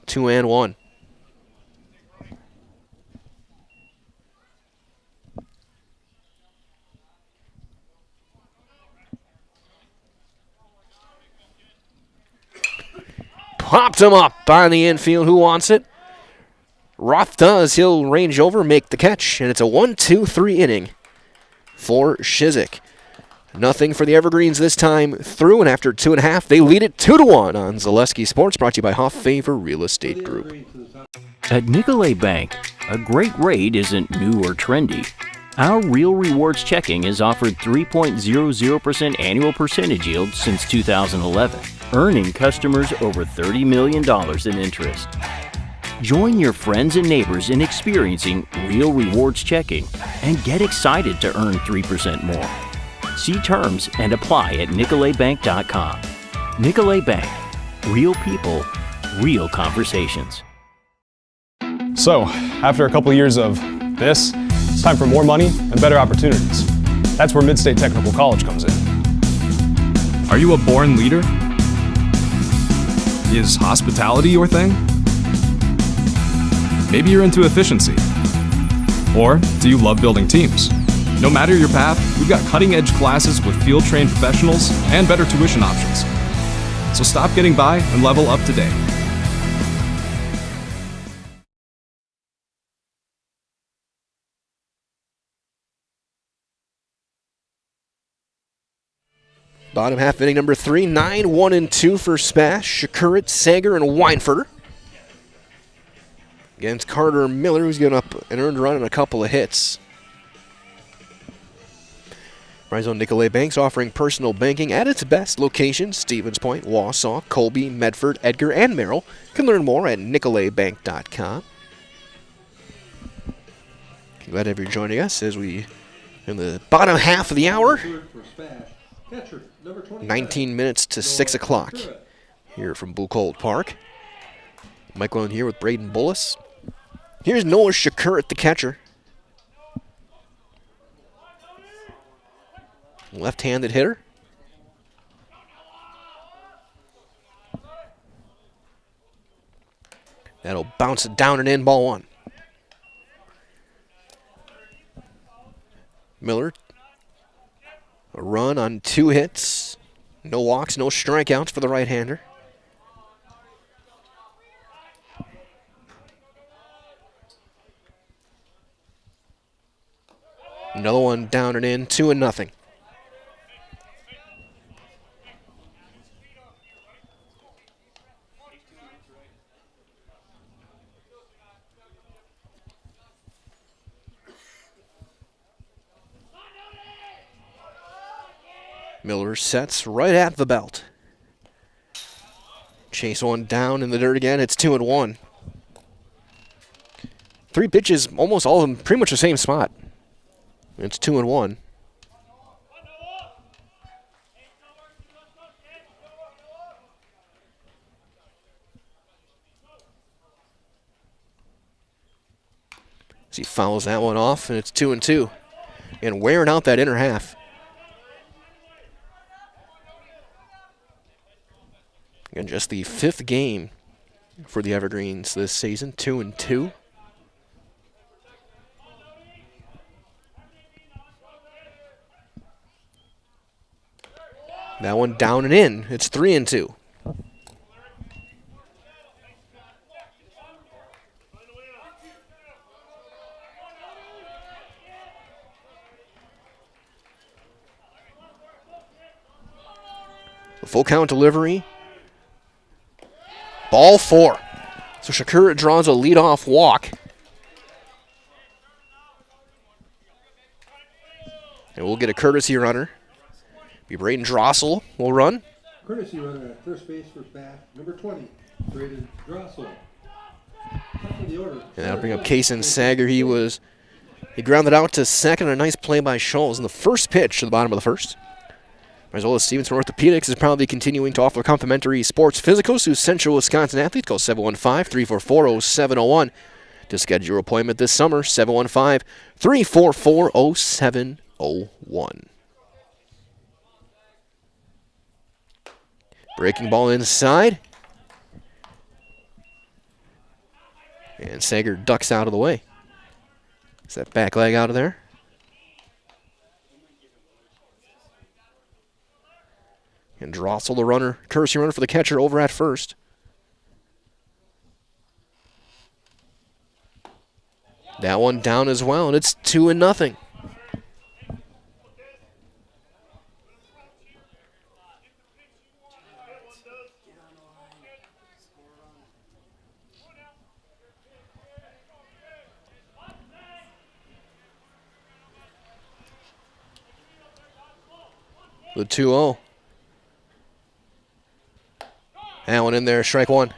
2-1. Popped him up on the infield. Who wants it? Roth does. He'll range over, make the catch, and it's a 1-2-3 inning for Shizik. Nothing for the Evergreens this time through, and after 2.5, they lead it 2-1 on Zaleski Sports, brought to you by Hoff Favor Real Estate Group. At Nicolet Bank, a great rate isn't new or trendy. Our Real Rewards checking has offered 3.00% annual percentage yield since 2011, earning customers over $30 million in interest. Join your friends and neighbors in experiencing Real Rewards checking and get excited to earn 3% more. See terms and apply at nicoletbank.com. Nicolet Bank. Real people, real conversations. So, after a couple years of this, it's time for more money and better opportunities. That's where Midstate Technical College comes in. Are you a born leader? Is hospitality your thing? Maybe you're into efficiency. Or do you love building teams? No matter your path, we've got cutting-edge classes with field-trained professionals and better tuition options. So stop getting by and level up today. Bottom half inning number 3, 9-1-2 for SPASH, Shakurit, Sager, and Weinfurter. Against Carter Miller, who's given up an earned run and a couple of hits. Rhizome Nicolet Bank's offering personal banking at its best locations: Stevens Point, Wausau, Colby, Medford, Edgar, and Merrill. You can learn more at nicoletbank.com. Glad to have you joining us as we in the bottom half of the hour. 19 minutes to 6 o'clock here from Buchholz Park. Mike Lone here with Braden Bullis. Here's Noah Shakurit, the catcher. Left-handed hitter. That'll bounce it down and in, ball 1. Miller, a run on 2 hits. No walks, no strikeouts for the right-hander. Another one down and in, 2-0. Miller sets right at the belt. Chase one down in the dirt again. It's 2-1. 3 pitches, almost all of them pretty much the same spot. It's 2-1. As he fouls that one off, and it's 2-2. And wearing out that inner half. And just the 5th game for the Evergreens this season, 2-2. That one down and in. It's 3-2. The full count delivery. Ball 4. So Shakur draws a leadoff walk. And we'll get a courtesy runner. Be Braden Drossel will run. Courtesy runner at first base for SPASH, number 20, Braden Drossel. And that'll bring up Kaysen Sager. He grounded out to second. A nice play by Scholes in the first pitch to the bottom of the first. As well as Stevenson Orthopedics is proudly continuing to offer complimentary sports physicals to Central Wisconsin athletes. Call 715-344-0701 to schedule your appointment this summer. 715-344-0701. Breaking ball inside. And Sager ducks out of the way. Is that back leg out of there? And Drossel, the runner, courtesy runner for the catcher over at first. That one down as well, and it's 2-0. The 2-0. That one in there, strike one.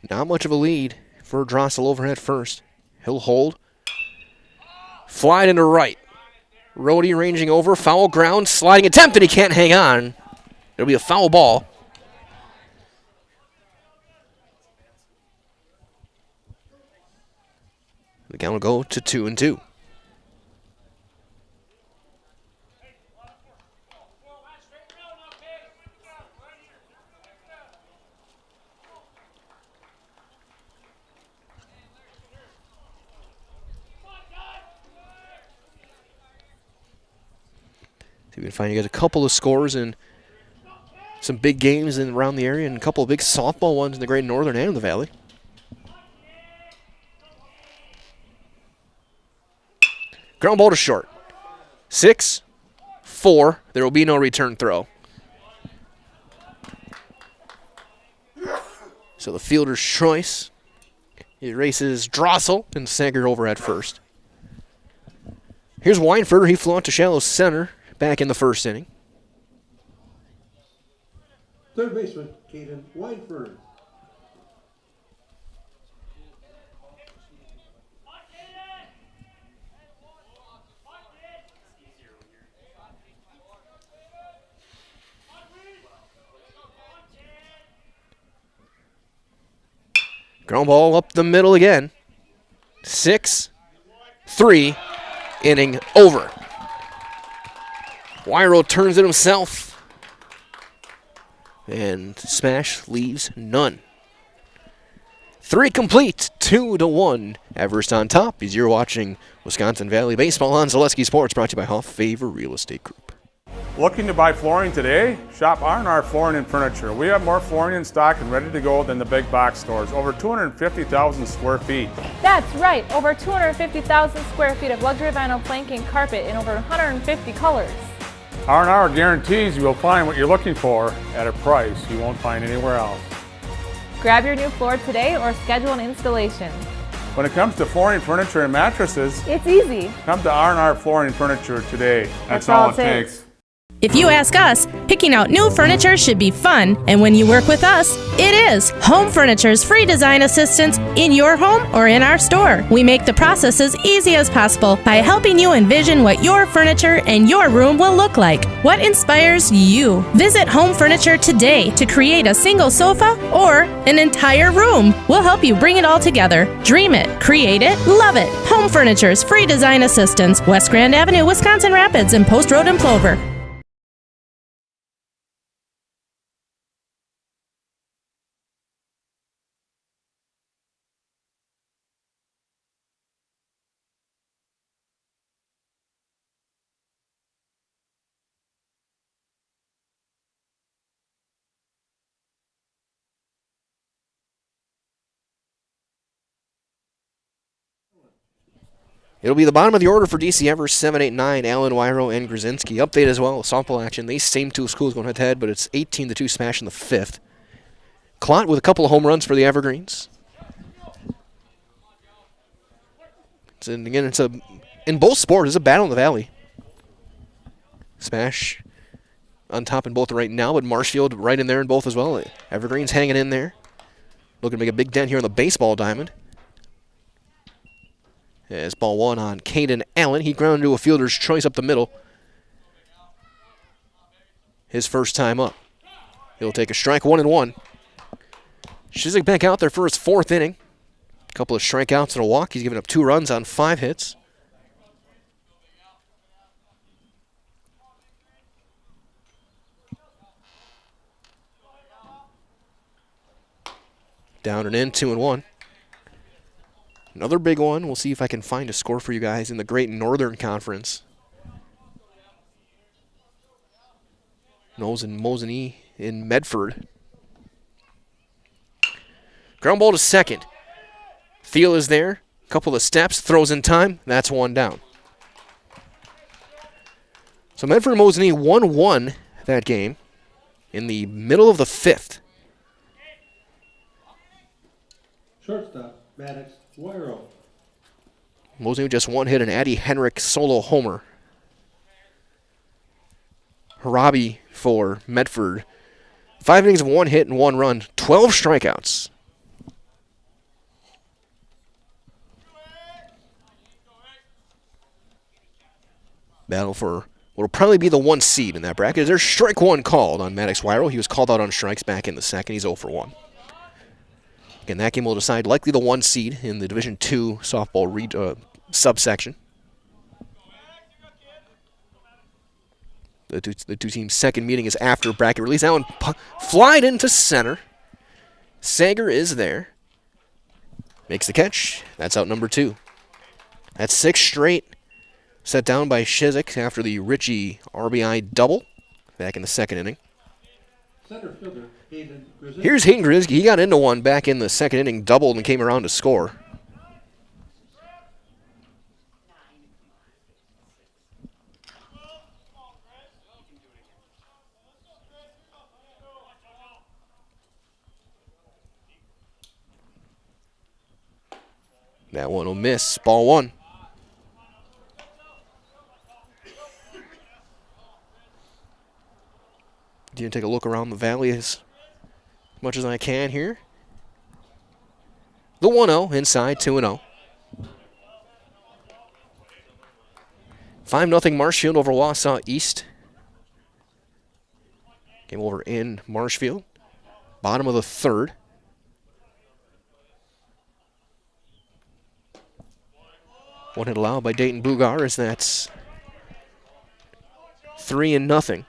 Not much of a lead for Drossel over at first. He'll hold. Fly it into right. Rhodey ranging over, foul ground, sliding attempt, and he can't hang on. It'll be a foul ball. The count will go to 2-2. See if we can find you guys a couple of scores in some big games around the area and a couple of big softball ones in the Great Northern and the Valley. Ground ball to short. 6-4. There will be no return throw. So the fielder's choice erases Drossel and Sager over at first. Here's Weinfurter. He flew out to shallow center back in the first inning. Third baseman, Caden Weinfurter. Ground ball up the middle again. 6-3, inning over. Wyro turns it himself. And SPASH leaves none. 3 complete, 2-1. Everest on top as you're watching Wisconsin Valley Baseball on Zaleski Sports, brought to you by Huff Favor Real Estate Group. Looking to buy flooring today? Shop R&R Flooring and Furniture. We have more flooring in stock and ready to go than the big box stores. Over 250,000 square feet. That's right, over 250,000 square feet of luxury vinyl planking carpet in over 150 colors. R&R guarantees you will find what you're looking for at a price you won't find anywhere else. Grab your new floor today or schedule an installation. When it comes to flooring, furniture, and mattresses, it's easy. Come to R&R Flooring and Furniture today. That's all it takes. If you ask us, picking out new furniture should be fun, and when you work with us, it is. Home Furniture's free design assistance in your home or in our store. We make the process as easy as possible by helping you envision what your furniture and your room will look like. What inspires you? Visit Home Furniture today to create a single sofa or an entire room. We'll help you bring it all together. Dream it, create it, love it. Home Furniture's free design assistance, West Grand Avenue, Wisconsin Rapids, and Post Road in Plover. It'll be the bottom of the order for DC Everest, 7, 8, 9, Allen, Wyro, and Grzinski. Update as well, softball action. These same two schools going head-to-head, but it's 18-2 SPASH in the 5th. Clot with a couple of home runs for the Evergreens. And again, in both sports, it's a battle in the valley. SPASH on top in both right now, but Marshfield right in there in both as well. Evergreens hanging in there. Looking to make a big dent here on the baseball diamond. As ball one on Caden Allen. He grounded to a fielder's choice up the middle. His first time up. He'll take a strike, 1-1. Shizik back out there for his 4th inning. A couple of strikeouts and a walk. He's given up 2 runs on 5 hits. Down and in, 2-1. Another big one. We'll see if I can find a score for you guys in the Great Northern Conference. Knowles and Mosinee in Medford. Ground ball to second. Thiel is there. Couple of steps. Throws in time. That's one down. So Medford and Mosinee 1-1 that game in the middle of the 5th. Shortstop, Maddox, Wyro. Mosinee just 1 hit, an Addie Henrik solo homer. Harabi for Medford. 5 innings of 1 hit and 1 run, 12 strikeouts. Battle for what will probably be the 1 seed in that bracket. There's strike 1 called on Maddox Wyro. He was called out on strikes back in the 2nd. He's 0 for 1. Again, that game will decide likely the 1 seed in the Division II softball subsection. The two teams' second meeting is after bracket release. That one flied into center. Sager is there. Makes the catch. That's out number 2. That's 6 straight set down by Shizik after the Ritchie RBI double back in the 2nd inning. Center fielder, Hayden Grzinski. Here's Hayden Grzinski. He got into one back in the 2nd inning, doubled, and came around to score. That one will miss. Ball 1. Going to take a look around the valley as much as I can here. The 1-0 inside, 2-0. 5-0 Marshfield over Wausau East. Game over in Marshfield. Bottom of the 3rd. One hit allowed by Dayton Bugar as that's 3-0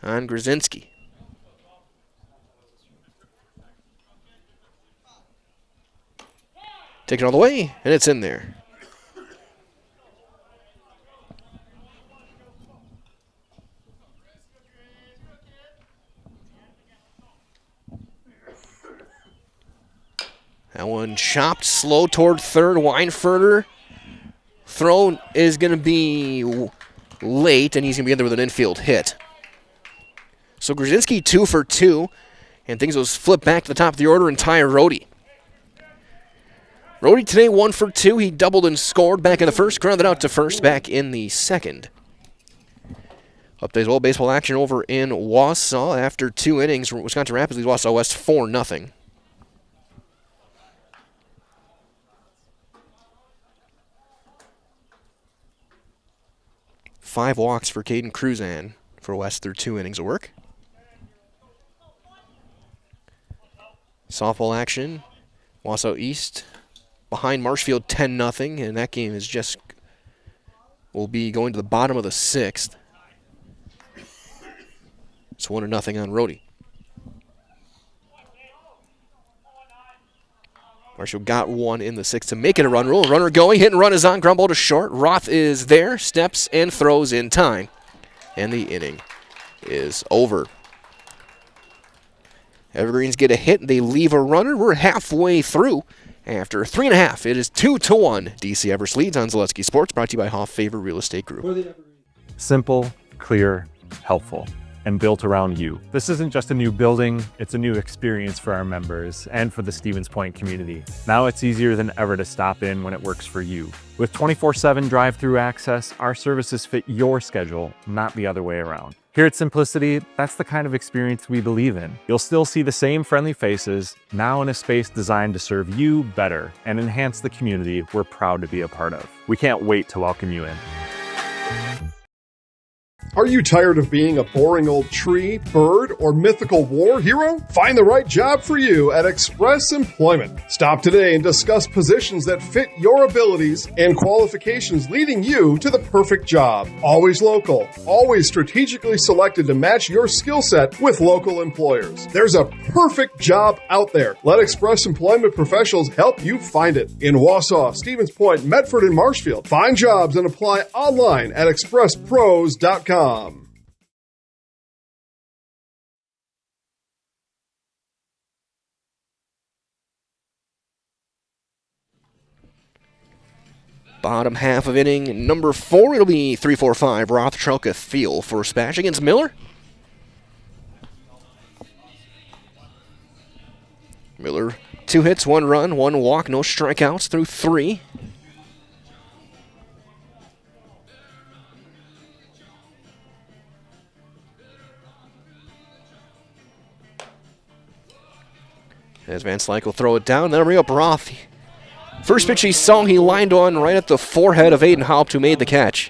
on Grzinski. Taken all the way, and it's in there. That one chopped slow toward third. Weinfurter. Throw is going to be late, and he's going to be in there with an infield hit. So Grzinski 2 for 2, and things will flip back to the top of the order and tie Rhodey. Rhodey today 1 for 2. He doubled and scored back in the first, grounded out to first back in the second. Updates all baseball action over in Wausau after 2 innings. Wisconsin Rapids leads Wausau West 4-0. Five walks for Caden Cruzan for West through 2 innings of work. Softball action. Wausau East behind Marshfield 10-0, and that game is just will be going to the bottom of the 6th. It's 1-0 on Rhodey. Marshall got one in the 6th to make it a run rule. Runner going, hit and run is on, ground ball to short. Roth is there, steps and throws in time. And the inning is over. Evergreens get a hit, they leave a runner. We're halfway through. After 3.5, it is 2-1. DC Everest leads on Zaleski Sports, brought to you by Hoff Favor Real Estate Group. Simple, clear, helpful, and built around you. This isn't just a new building, it's a new experience for our members and for the Stevens Point community. Now it's easier than ever to stop in when it works for you. With 24/7 drive-through access, our services fit your schedule, not the other way around. Here at Simplicity, that's the kind of experience we believe in. You'll still see the same friendly faces, now in a space designed to serve you better and enhance the community we're proud to be a part of. We can't wait to welcome you in. Are you tired of being a boring old tree, bird, or mythical war hero? Find the right job for you at Express Employment. Stop today and discuss positions that fit your abilities and qualifications, leading you to the perfect job. Always local, always strategically selected to match your skill set with local employers. There's a perfect job out there. Let Express Employment professionals help you find it. In Wausau, Stevens Point, Medford, and Marshfield. Find jobs and apply online at expresspros.com. Bottom half of inning number 4, it'll be 3-4-5. Roth, Trelka, Thiel for SPASH against Miller. Miller, 2 hits, 1 run, 1 walk, no strikeouts through 3. As Van Slyke will throw it down, then bring up Roth. First pitch he saw, he lined on right at the forehead of Aiden Haupt, who made the catch.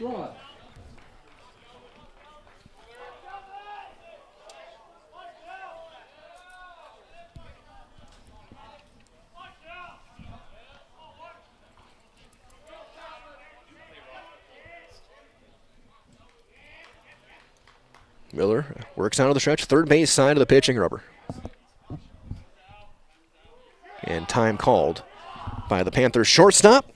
Miller works out of the stretch, third base side of the pitching rubber. And time called by the Panthers shortstop.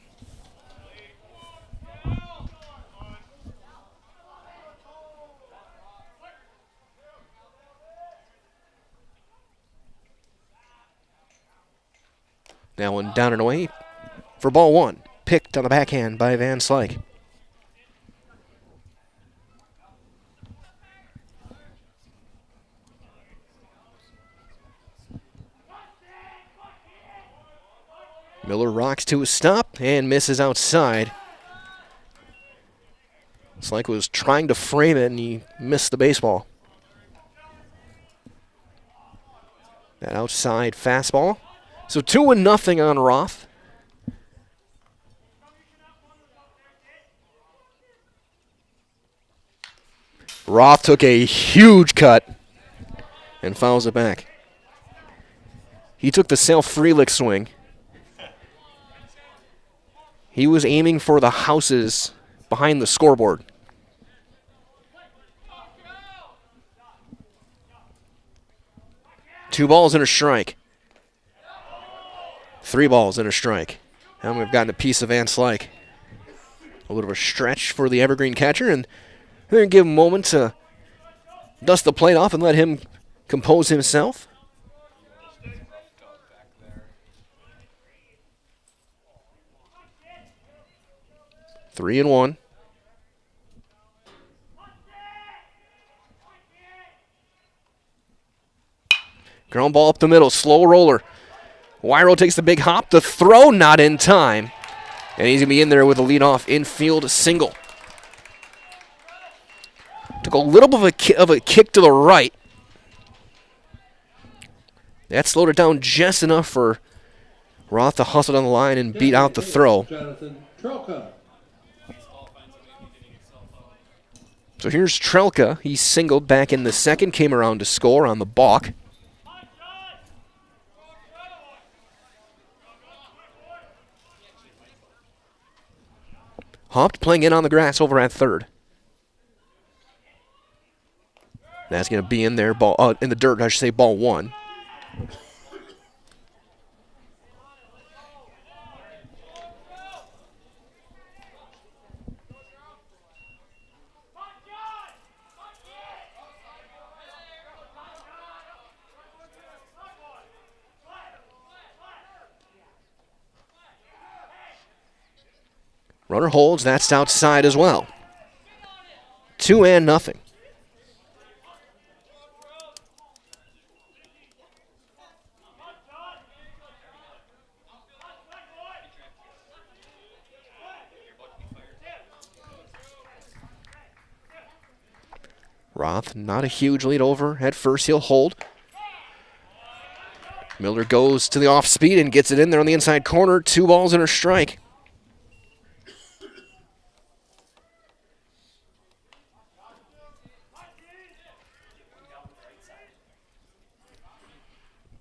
That one down and away for ball 1. Picked on the backhand by Van Slyke. Miller rocks to a stop and misses outside. Slyke was trying to frame it and he missed the baseball. That outside fastball. So 2-0 on Roth. Roth took a huge cut and fouls it back. He took the self-Freelick swing. He was aiming for the houses behind the scoreboard. Two balls and a strike. 3 balls and a strike. Now we've gotten a piece of Van Slyke. A little bit of a stretch for the Evergreen catcher, and we're going to give him a moment to dust the plate off and let him compose himself. 3-1. Ground ball up the middle, slow roller. WIAA takes the big hop, the throw not in time. And he's going to be in there with a leadoff infield single. Took a little bit of a kick to the right. That slowed it down just enough for Roth to hustle down the line and beat out the throw. So here's Trelka. He singled back in the second, came around to score on the balk. Hopped playing in on the grass over at third. That's going to be in there, ball in the dirt, I should say, ball one. Runner holds, that's outside as well. 2-0. Roth, not a huge lead over. At first, he'll hold. Miller goes to the off speed and gets it in there on the inside corner. 2 balls and a strike.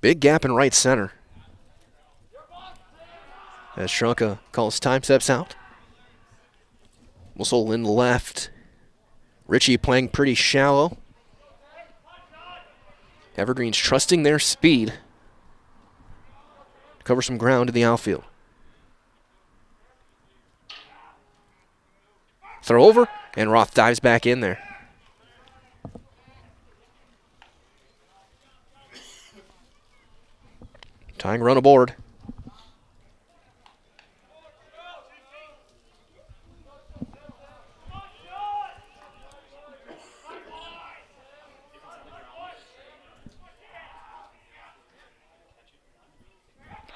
Big gap in right center. As Trelka calls time, steps out. Whistle in left. Ritchie playing pretty shallow. Evergreens trusting their speed to cover some ground in the outfield. Throw over, and Roth dives back in there. Tying run aboard.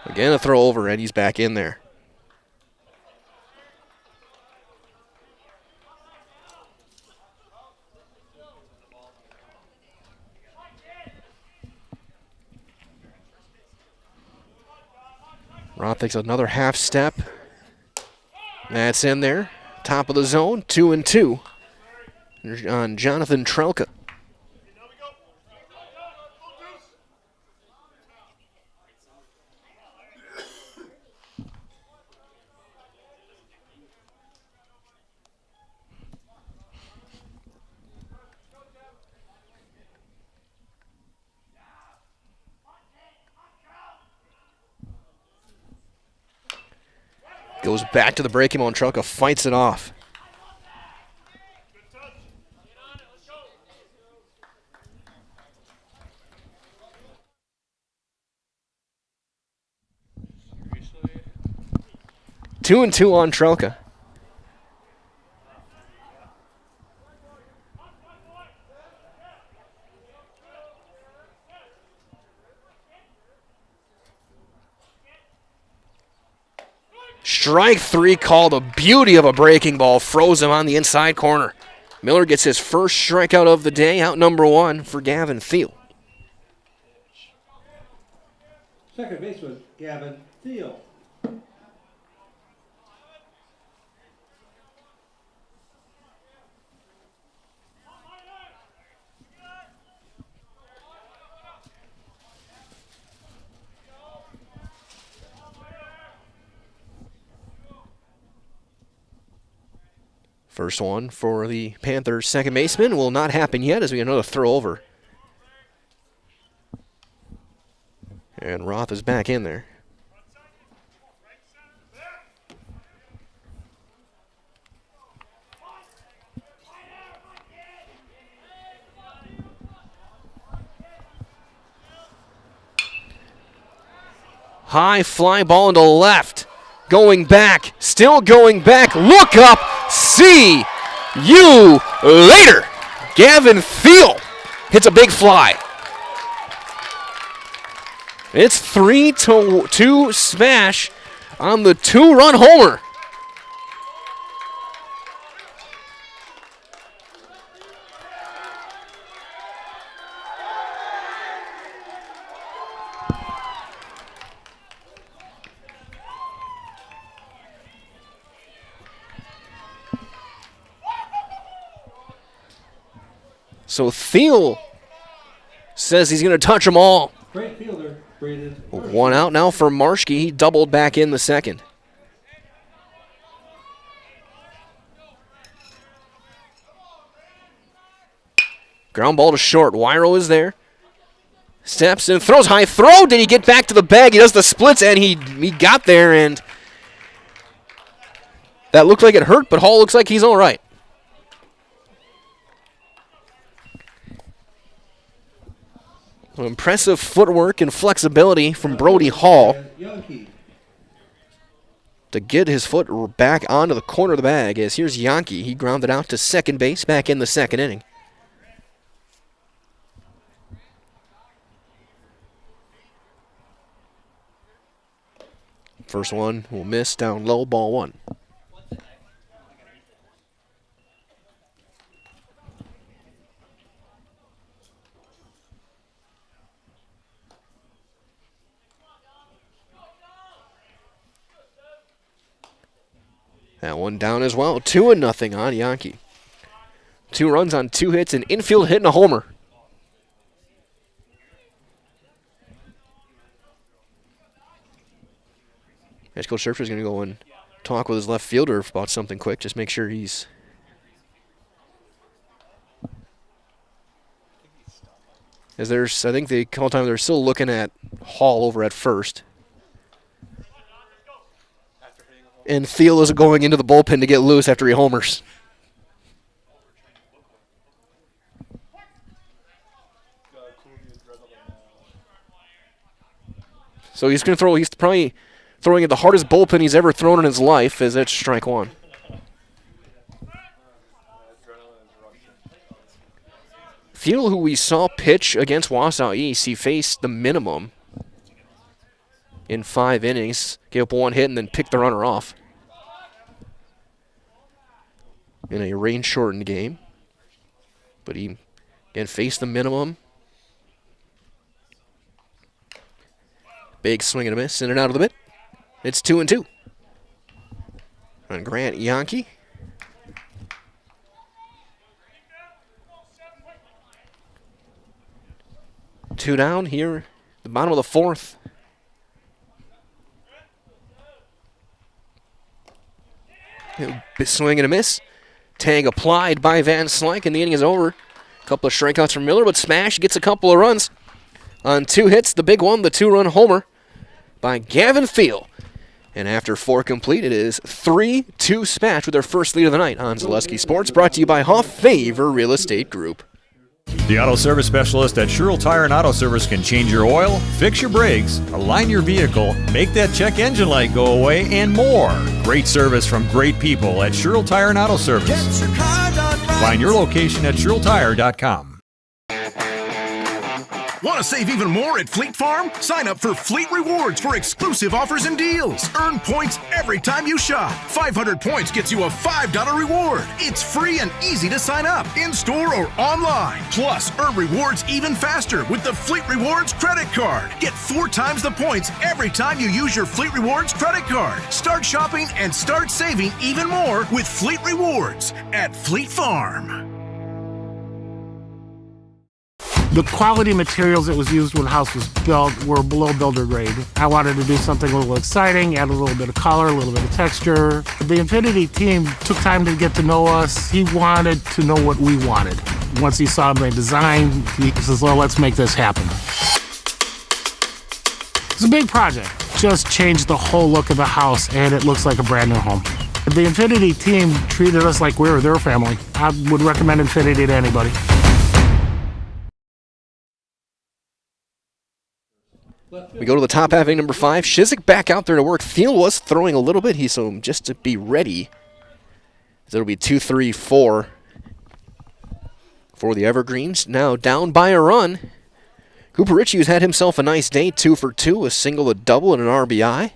Again, a throw over, and he's back in there. Roth takes another half step. That's in there. Top of the zone, 2-2 on Jonathan Trelka. Goes back to the breaking ball, and Trelka fights it off. Two and two on Trelka. Strike 3 called, a beauty of a breaking ball, froze him on the inside corner. Miller gets his first strikeout of the day, out number 1 for Gavin Thiel. Second baseman, Gavin Thiel. First one for the Panthers' second baseman will not happen yet as we get another throw over. And Roth is back in there. High fly ball into left. Going back. Still going back. Look up. See you later. Gavin Thiel hits a big fly. It's 3-2 SPASH on the 2-run homer. So Thiel says he's going to touch them all. Great fielder. One out now for Marschke. He doubled back in the second. Ground ball to short. WIAA is there. Steps and throws high. Throw. Did he get back to the bag? He does the splits, and he got there, and that looked like it hurt, but Hall looks like he's all right. Impressive footwork and flexibility from Brody Hall to get his foot back onto the corner of the bag. As here's Yankee. He grounded out to second base back in the second inning. First one will miss down low, ball one. That one down as well. 2-0 on Yankee. 2 runs on 2 hits, an infield hit and a homer. Head coach Scherfer is going to go and talk with his left fielder about something quick. Just make sure he's. As there's, I think the call time they're still looking at Hall over at first. And Thiel is going into the bullpen to get loose after he homers. So he's going to throw, he's probably throwing at the hardest bullpen he's ever thrown in his life, as it's strike one. Thiel, who we saw pitch against Wausau East, he faced the minimum in 5 innings, gave up 1 hit, and then picked the runner off in a rain-shortened game. But he, again, faced the minimum. Big swing and a miss, in and out of the mitt. It's 2-2. On Grant Yankee. Two down here, the bottom of the 4th. Swing and a miss. Tag applied by Van Slyke, and the inning is over. A couple of strikeouts from Miller, but SPASH gets a couple of runs on 2 hits. The big one, the 2-run homer by Gavin Thiel. And after 4 complete, it is 3-2 SPASH with their first lead of the night on Zaleski Sports, brought to you by Hoff Favor Real Estate Group. The auto service specialist at Sherrill Tire and Auto Service can change your oil, fix your brakes, align your vehicle, make that check engine light go away, and more. Great service from great people at Sherrill Tire and Auto Service. Find your location at SherrillTire.com. Want to save even more at Fleet Farm? Sign up for Fleet Rewards for exclusive offers and deals. Earn points every time you shop. 500 points gets you a $5 reward. It's free and easy to sign up, in-store or online. Plus, earn rewards even faster with the Fleet Rewards credit card. Get 4 times the points every time you use your Fleet Rewards credit card. Start shopping and start saving even more with Fleet Rewards at Fleet Farm. The quality materials that was used when the house was built were below builder grade. I wanted to do something a little exciting, add a little bit of color, a little bit of texture. The Infinity team took time to get to know us. He wanted to know what we wanted. Once he saw my design, he says, well, let's make this happen. It's a big project. Just changed the whole look of the house, and it looks like a brand new home. The Infinity team treated us like we were their family. I would recommend Infinity to anybody. We go to the top half, inning number 5. Shizik back out there to work. Thiel was throwing a little bit, so just to be ready. So it'll be 2-3-4 for the Evergreens. Now down by a run. Cooper Ritchie's had himself a nice day, 2 for 2, a single, a double, and an RBI.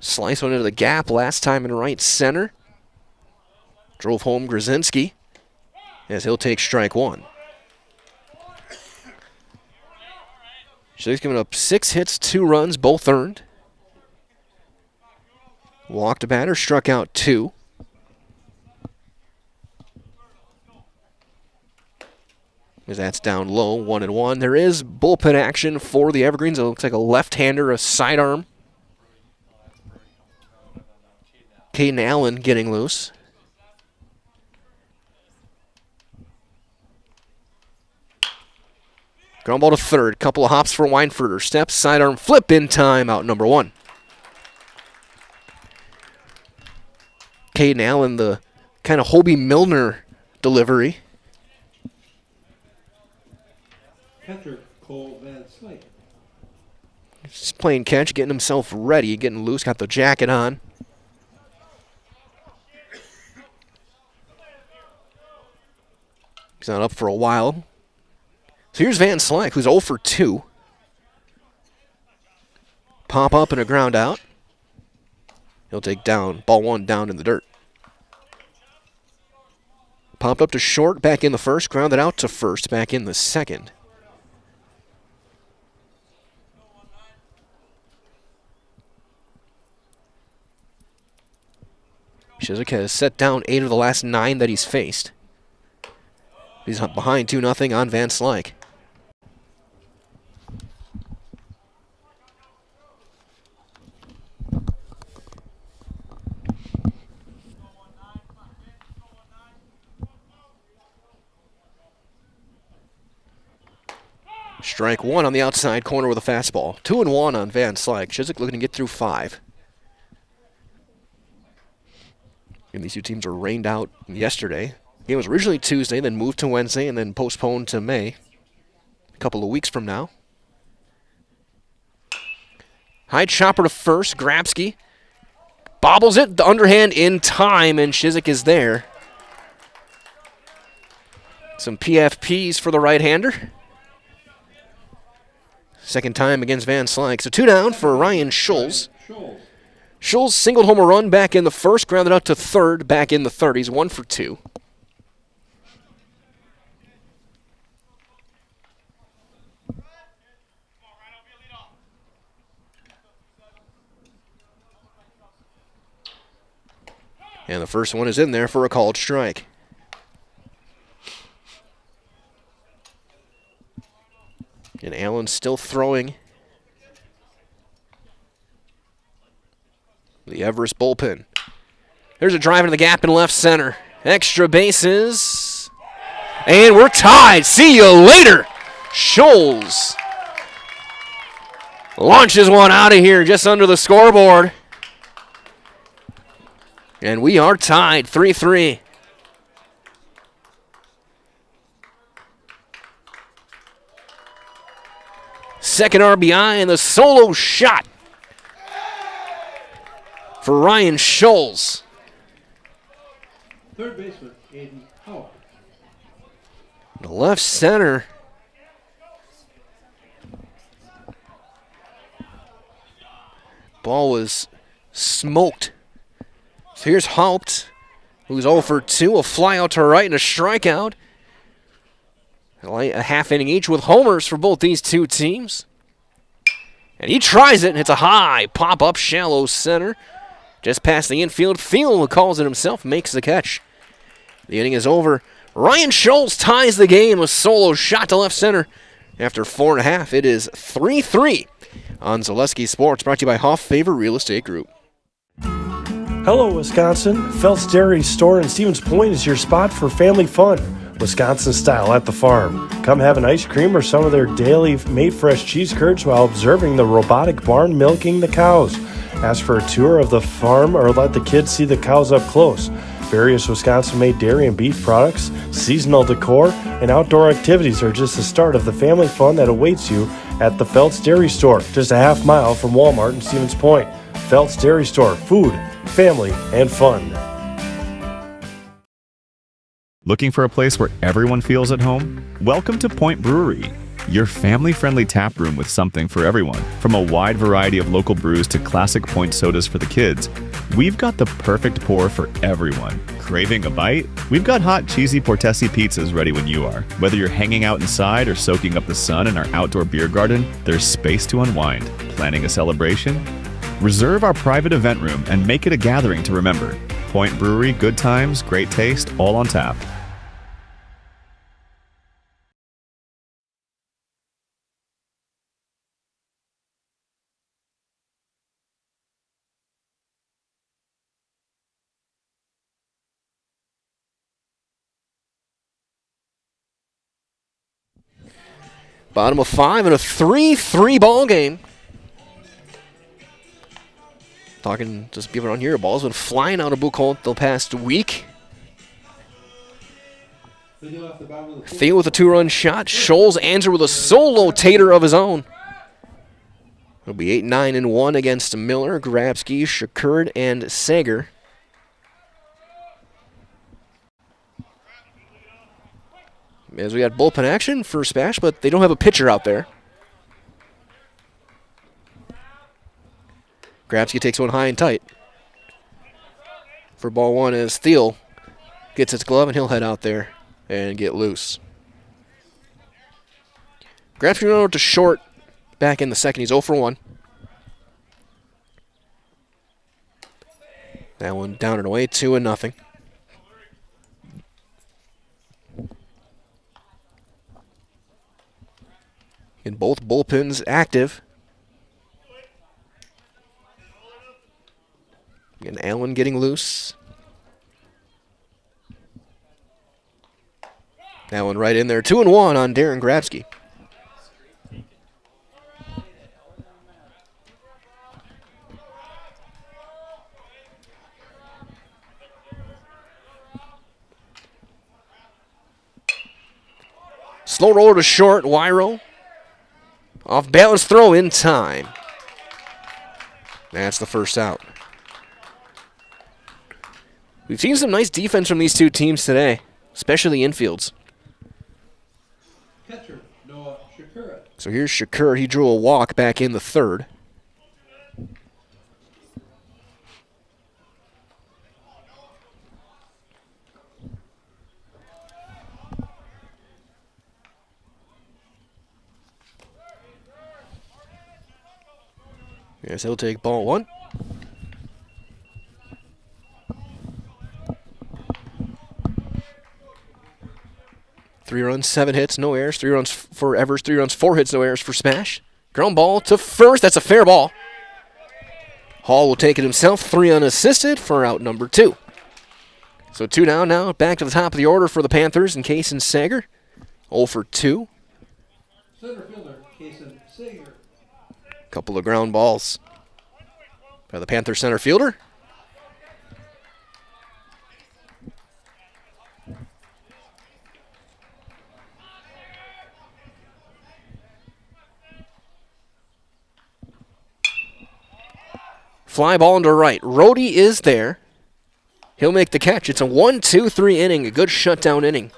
Slice one into the gap last time in right center. Drove home Grzinski as he'll take strike 1. Shizik's giving up 6 hits, 2 runs, both earned. Walked a batter, struck out 2. As that's down low, 1-1. There is bullpen action for the Evergreens. It looks like a left-hander, a sidearm. Caden Allen getting loose. Ground ball to third. Couple of hops for Weinfurter. Steps, sidearm, flip in time. Out number 1. Caden Allen, the kind of Hobie Milner delivery. Catcher Cole Van Slyke. Just playing catch, getting himself ready, getting loose, got the jacket on. He's not up for a while. So here's Van Slyke, who's 0 for 2. Pop up and a ground out. He'll take down, ball 1 down in the dirt. Popped up to short, back in the first, grounded out to first, back in the second. Shizik has set down 8 of the last 9 that he's faced. He's behind 2-0 on Van Slyke. Strike 1 on the outside corner with a fastball. 2-1 on Van Slyke. Shizik looking to get through 5. And these two teams were rained out yesterday. The game was originally Tuesday, then moved to Wednesday, and then postponed to May. A couple of weeks from now. High chopper to first. Grabski bobbles it. The underhand in time, and Shizik is there. Some PFPs for the right-hander. Second time against Van Slyke. So 2 down for Ryan Schulz. Schulz singled home a run back in the first, grounded out to third, back in the third. He's 1 for 2. And the first one is in there for a called strike. And Allen's still throwing. The Everest bullpen. There's a drive into the gap in left center. Extra bases. And we're tied. See you later. Schulz launches one out of here just under the scoreboard. And we are tied 3-3. Second RBI and the solo shot for Ryan Schulz. Third baseman, Aiden Howard. The left center. Ball was smoked. So here's Haupt, who's 0 for 2. A fly out to right and a strikeout. A half inning each with homers for both these two teams. And he tries it, and it's a high pop-up shallow center. Just past the infield. Thiel calls it himself, makes the catch. The inning is over. Ryan Schulz ties the game. A solo shot to left center. After 4.5, it is 3-3 on Zaleski Sports, brought to you by Hoff Favor Real Estate Group. Hello, Wisconsin. Phelps Dairy Store in Stevens Point is your spot for family fun. Wisconsin style at the farm. Come have an ice cream or some of their daily made fresh cheese curds while observing the robotic barn milking the cows. Ask for a tour of the farm or let the kids see the cows up close. Various Wisconsin-made dairy and beef products, seasonal decor, and outdoor activities are just the start of the family fun that awaits you at the Feltz Dairy Store, just a half mile from Walmart in Stevens Point. Feltz Dairy Store, food, family, and fun. Looking for a place where everyone feels at home? Welcome to Point Brewery, your family-friendly tap room with something for everyone. From a wide variety of local brews to classic Point sodas for the kids, we've got the perfect pour for everyone. Craving a bite? We've got hot, cheesy Portesi pizzas ready when you are. Whether you're hanging out inside or soaking up the sun in our outdoor beer garden, there's space to unwind. Planning a celebration? Reserve our private event room and make it a gathering to remember. Point Brewery, good times, great taste, all on tap. Bottom of 5 in a 3-3 ball game. Talking to some people around here, ball's been flying out of Bucol the past week. Theo with a 2-run shot. Scholes answered with a solo tater of his own. It'll be 8-9-1 against Miller, Grabsky, Shakurd, and Sager. As we got bullpen action for SPASH, but they don't have a pitcher out there. Grabsky takes one high and tight. For ball one as Thiel gets his glove, and he'll head out there and get loose. Grabsky went over to short back in the second. He's 0 for 1. That one down and away, 2-0. And both bullpens active. And Allen getting loose. That one right in there. 2-1 on Darren Grabsky. Slow roller to short. WIAA. Off balance throw in time. That's the first out. We've seen some nice defense from these two teams today, especially the infields. Catcher, Noah Shakura. So here's Shakur. He drew a walk back in the third. Yes, he'll take ball one. Three runs, 7 hits, no errors. 3 runs for Everest, 3 runs, 4 hits, no errors for SPASH. Ground ball to first. That's a fair ball. Hall will take it himself, 3 unassisted for out number 2. So 2 down now. Back to the top of the order for the Panthers and Case and Sager. 0 for 2. Center fielder, Kason Sager. Couple of ground balls by the Panther center fielder. Fly ball into right. Rhodey is there. He'll make the catch. It's a 1-2-3 inning, a good shutdown inning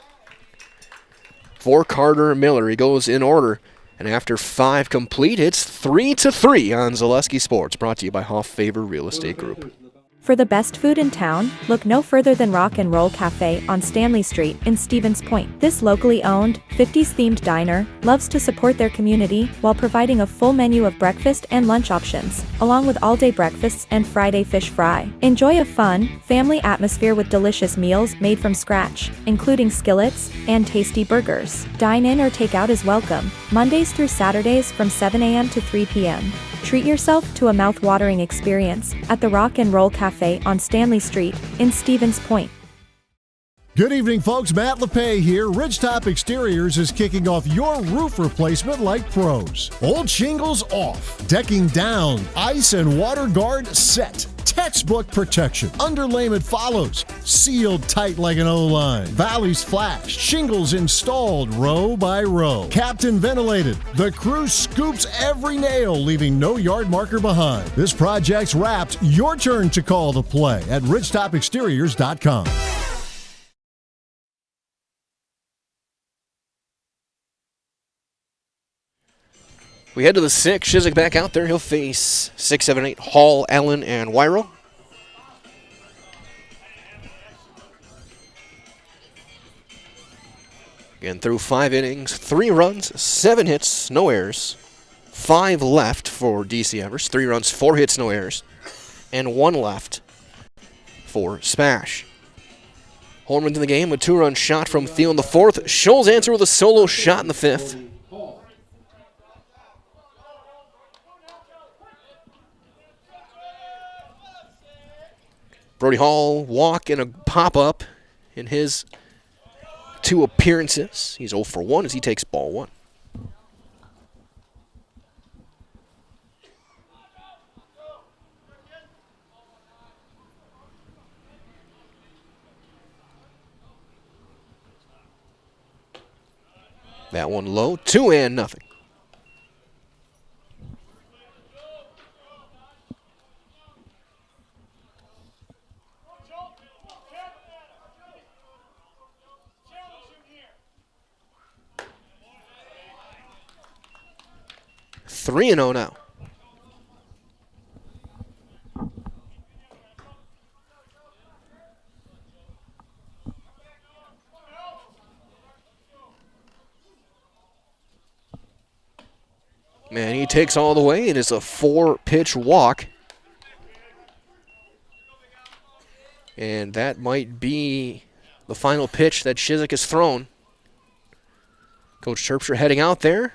for Carter Miller. He goes in order. And after 5 complete, it's 3-3 on Zaleski Sports, brought to you by Hoff Favor Real Estate Group. For the best food in town, look no further than Rock and Roll Cafe on Stanley Street in Stevens Point. This locally owned, 50s-themed diner loves to support their community while providing a full menu of breakfast and lunch options, along with all-day breakfasts and Friday fish fry. Enjoy a fun, family atmosphere with delicious meals made from scratch, including skillets and tasty burgers. Dine in or take out is welcome, Mondays through Saturdays from 7 a.m. to 3 p.m. Treat yourself to a mouth-watering experience at the Rock and Roll Cafe on Stanley Street in Stevens Point. Good evening, folks. Matt LePay here. Ridgetop Exteriors is kicking off your roof replacement like pros. Old shingles off, decking down, ice and water guard set. textbook protection. Underlayment follows. Sealed tight like an O-line. Valleys flashed. Shingles installed row by row. Captain ventilated. The crew scoops every nail, leaving no yard marker behind. This project's wrapped. Your turn to call the play at ridgetopexteriors.com. We head to the 6. Shizik back out there. He'll face 6, 7, 8 Hall, Allen, and WIAA. Again, through 5 innings, 3 runs, 7 hits, no errors. 5 left for DC Everest. 3 runs, 4 hits, no errors. And 1 left for SPASH. Holman in the game, a 2-run shot from Thiel in the 4th. Scholl's answer with a solo shot in the 5th. Brody Hall walk and a pop-up in his 2 appearances. He's 0 for 1 as he takes ball 1. That one low, 2-0. Three and 0 now. Man, he takes all the way. It is a 4-pitch walk. And that might be the final pitch that Shizik has thrown. Coach Terpstra heading out there.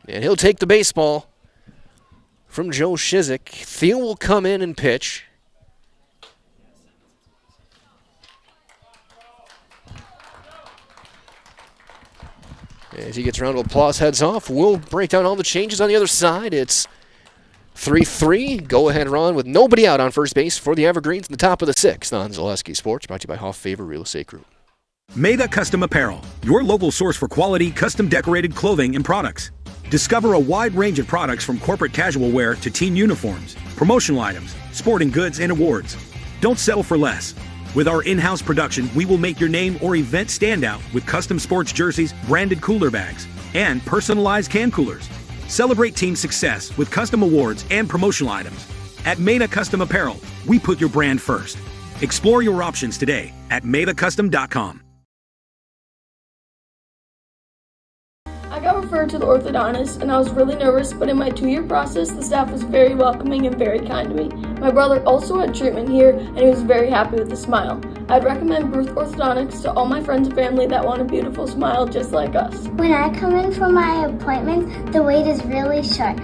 And he'll take the baseball from Joe Shizik. Thiel will come in and pitch. As he gets a round of applause, heads off. We'll break down all the changes on the other side. It's 3-3. Go-ahead run with nobody out on first base for the Evergreens in the top of the 6th on Zaleski Sports, brought to you by Hoff Favor Real Estate Group. Mega Custom Apparel, your local source for quality, custom decorated clothing and products. Discover a wide range of products from corporate casual wear to team uniforms, promotional items, sporting goods, and awards. Don't settle for less. With our in-house production, we will make your name or event stand out with custom sports jerseys, branded cooler bags, and personalized can coolers. Celebrate team success with custom awards and promotional items. At Meta Custom Apparel, we put your brand first. Explore your options today at metacustom.com. I got referred to the orthodontist and I was really nervous, but in my 2-year process, the staff was very welcoming and very kind to me. My brother also had treatment here and he was very happy with the smile. I'd recommend Bruce Orthodontics to all my friends and family that want a beautiful smile just like us. When I come in for my appointment, the wait is really short.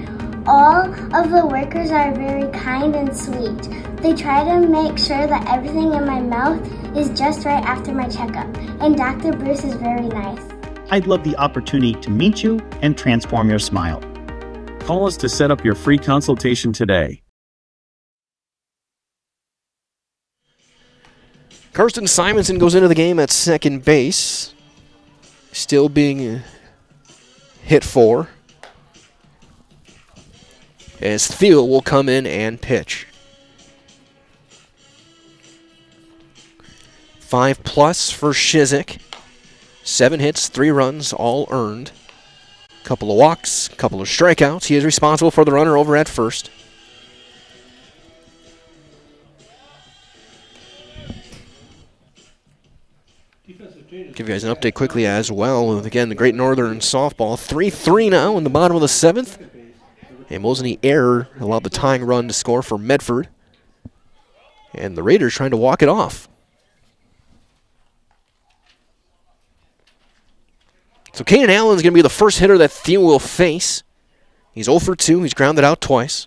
All of the workers are very kind and sweet. They try to make sure that everything in my mouth is just right after my checkup, and Dr. Bruce is very nice. I'd love the opportunity to meet you and transform your smile. Call us to set up your free consultation today. Karsten Simonson goes into the game at second base. Still being hit for. As Thiel will come in and pitch. 5+ for Shizik. 7 hits, 3 runs, all earned. Couple of walks, couple of strikeouts. He is responsible for the runner over at first. Give you guys an update quickly as well. Again, the Great Northern softball, 3-3 now in the bottom of the 7th. A Mosinee error allowed the tying run to score for Medford. And the Raiders trying to walk it off. So Kanan Allen's going to be the first hitter that Thiel will face. He's 0 for 2. He's grounded out twice.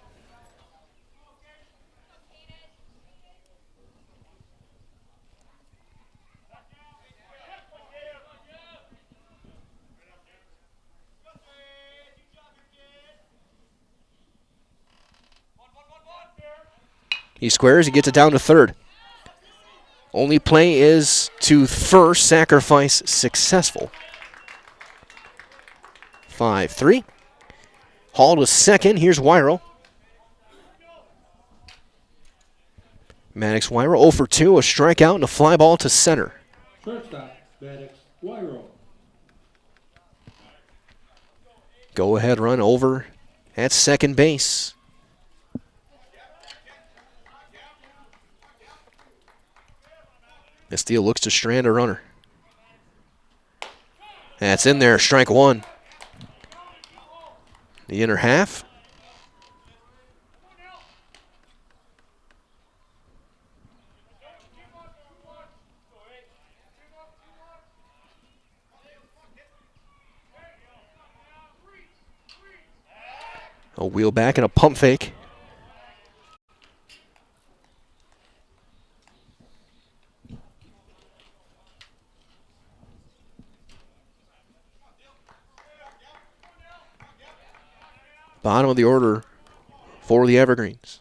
He squares, he gets it down to third. Only play is to first, sacrifice successful. 5-3. Hall to second, here's Wyro. Maddox Wyro 0 for 2, a strikeout and a fly ball to center. Shortstop, Maddox Wyro. Go ahead run over at second base. Castillo looks to strand a runner. That's in there, strike one. The inner half. A wheel back and a pump fake. Bottom of the order for the Evergreens.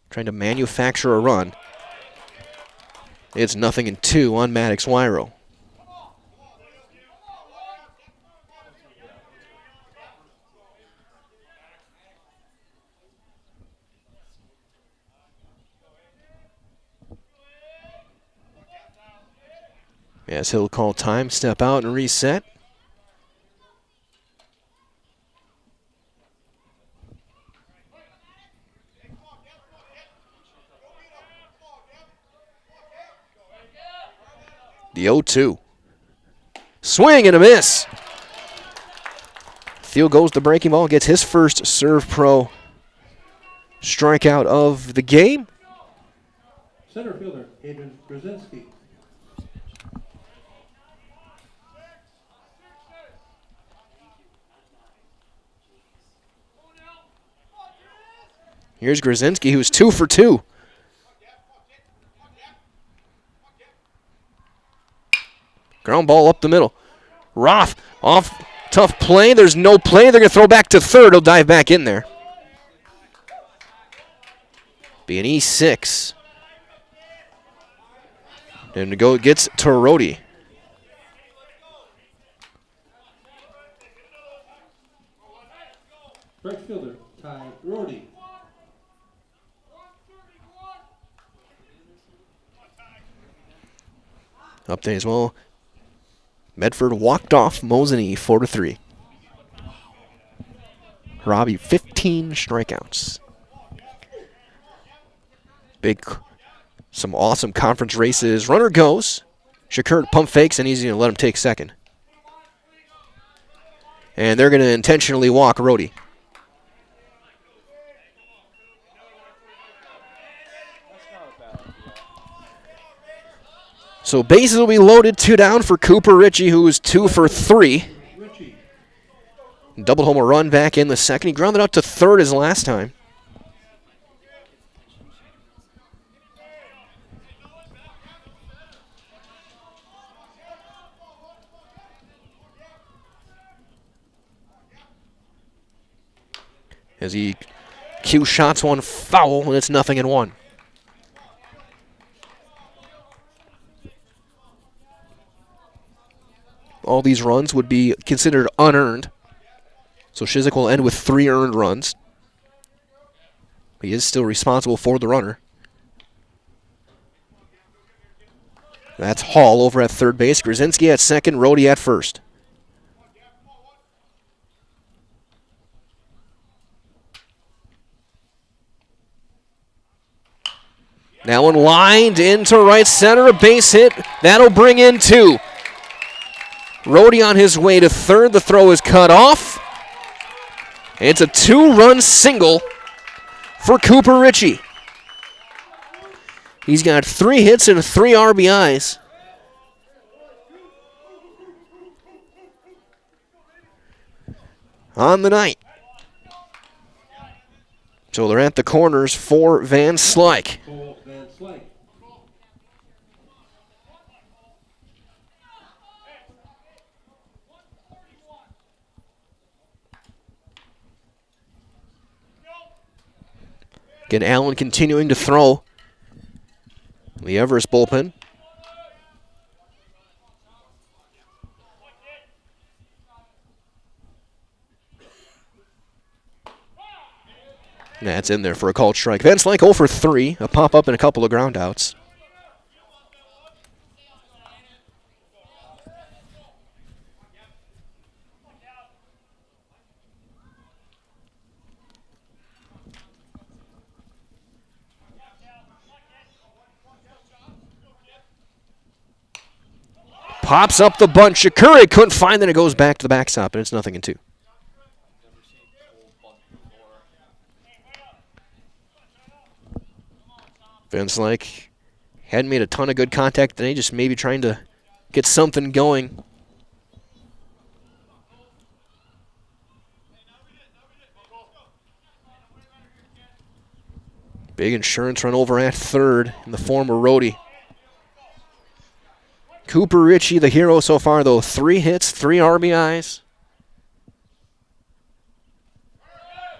Trying to manufacture a run. It's 0-2 on Maddox Wyro. Yes, he'll call time, step out, and reset. The 0-2. Swing and a miss. Thiel goes to breaking ball, gets his first Serve Pro strikeout of the game. Center fielder, Adrian Brzezinski. Here's Grzinski, who's 2 for 2. Ground ball up the middle. Roth off, tough play. There's no play. They're going to throw back to third. He'll dive back in there. Be an E6. And to go gets to Rhodey. Right fielder, Ty Rhodey. Update as well. Medford walked off Mosinee 4-3. Robbie 15 strikeouts. Some awesome conference races. Runner goes. Shakur pump fakes and he's going to let him take second. And they're going to intentionally walk Rhodey. So bases will be loaded, 2 down for Cooper Ritchie, who is 2 for 3. Double home a run back in the second. He grounded out to third as last time. As he cue shots one foul, and it's 0-1. All these runs would be considered unearned. So Shizik will end with 3 earned runs. He is still responsible for the runner. That's Hall over at third base. Grzinski at second, Rhodey at first. That one lined into right center, a base hit. That'll bring in 2. Rhodey on his way to third. The throw is cut off. It's a 2-run single for Cooper Ritchie. He's got 3 hits and 3 RBIs. On the night. So they're at the corners for Van Slyke. Again, Allen continuing to throw. The Everest bullpen. That's in there for a called strike. Van Slyke 0 for 3, a pop-up and a couple of groundouts. Pops up the bunt. Shakuri couldn't find it. It goes back to the backstop, and it's 0-2. Van Slyke hadn't made a ton of good contact today, just maybe trying to get something going. Big insurance run over at third in the form of Rhodey. Cooper Ritchie, the hero so far, though. 3 hits, 3 RBIs.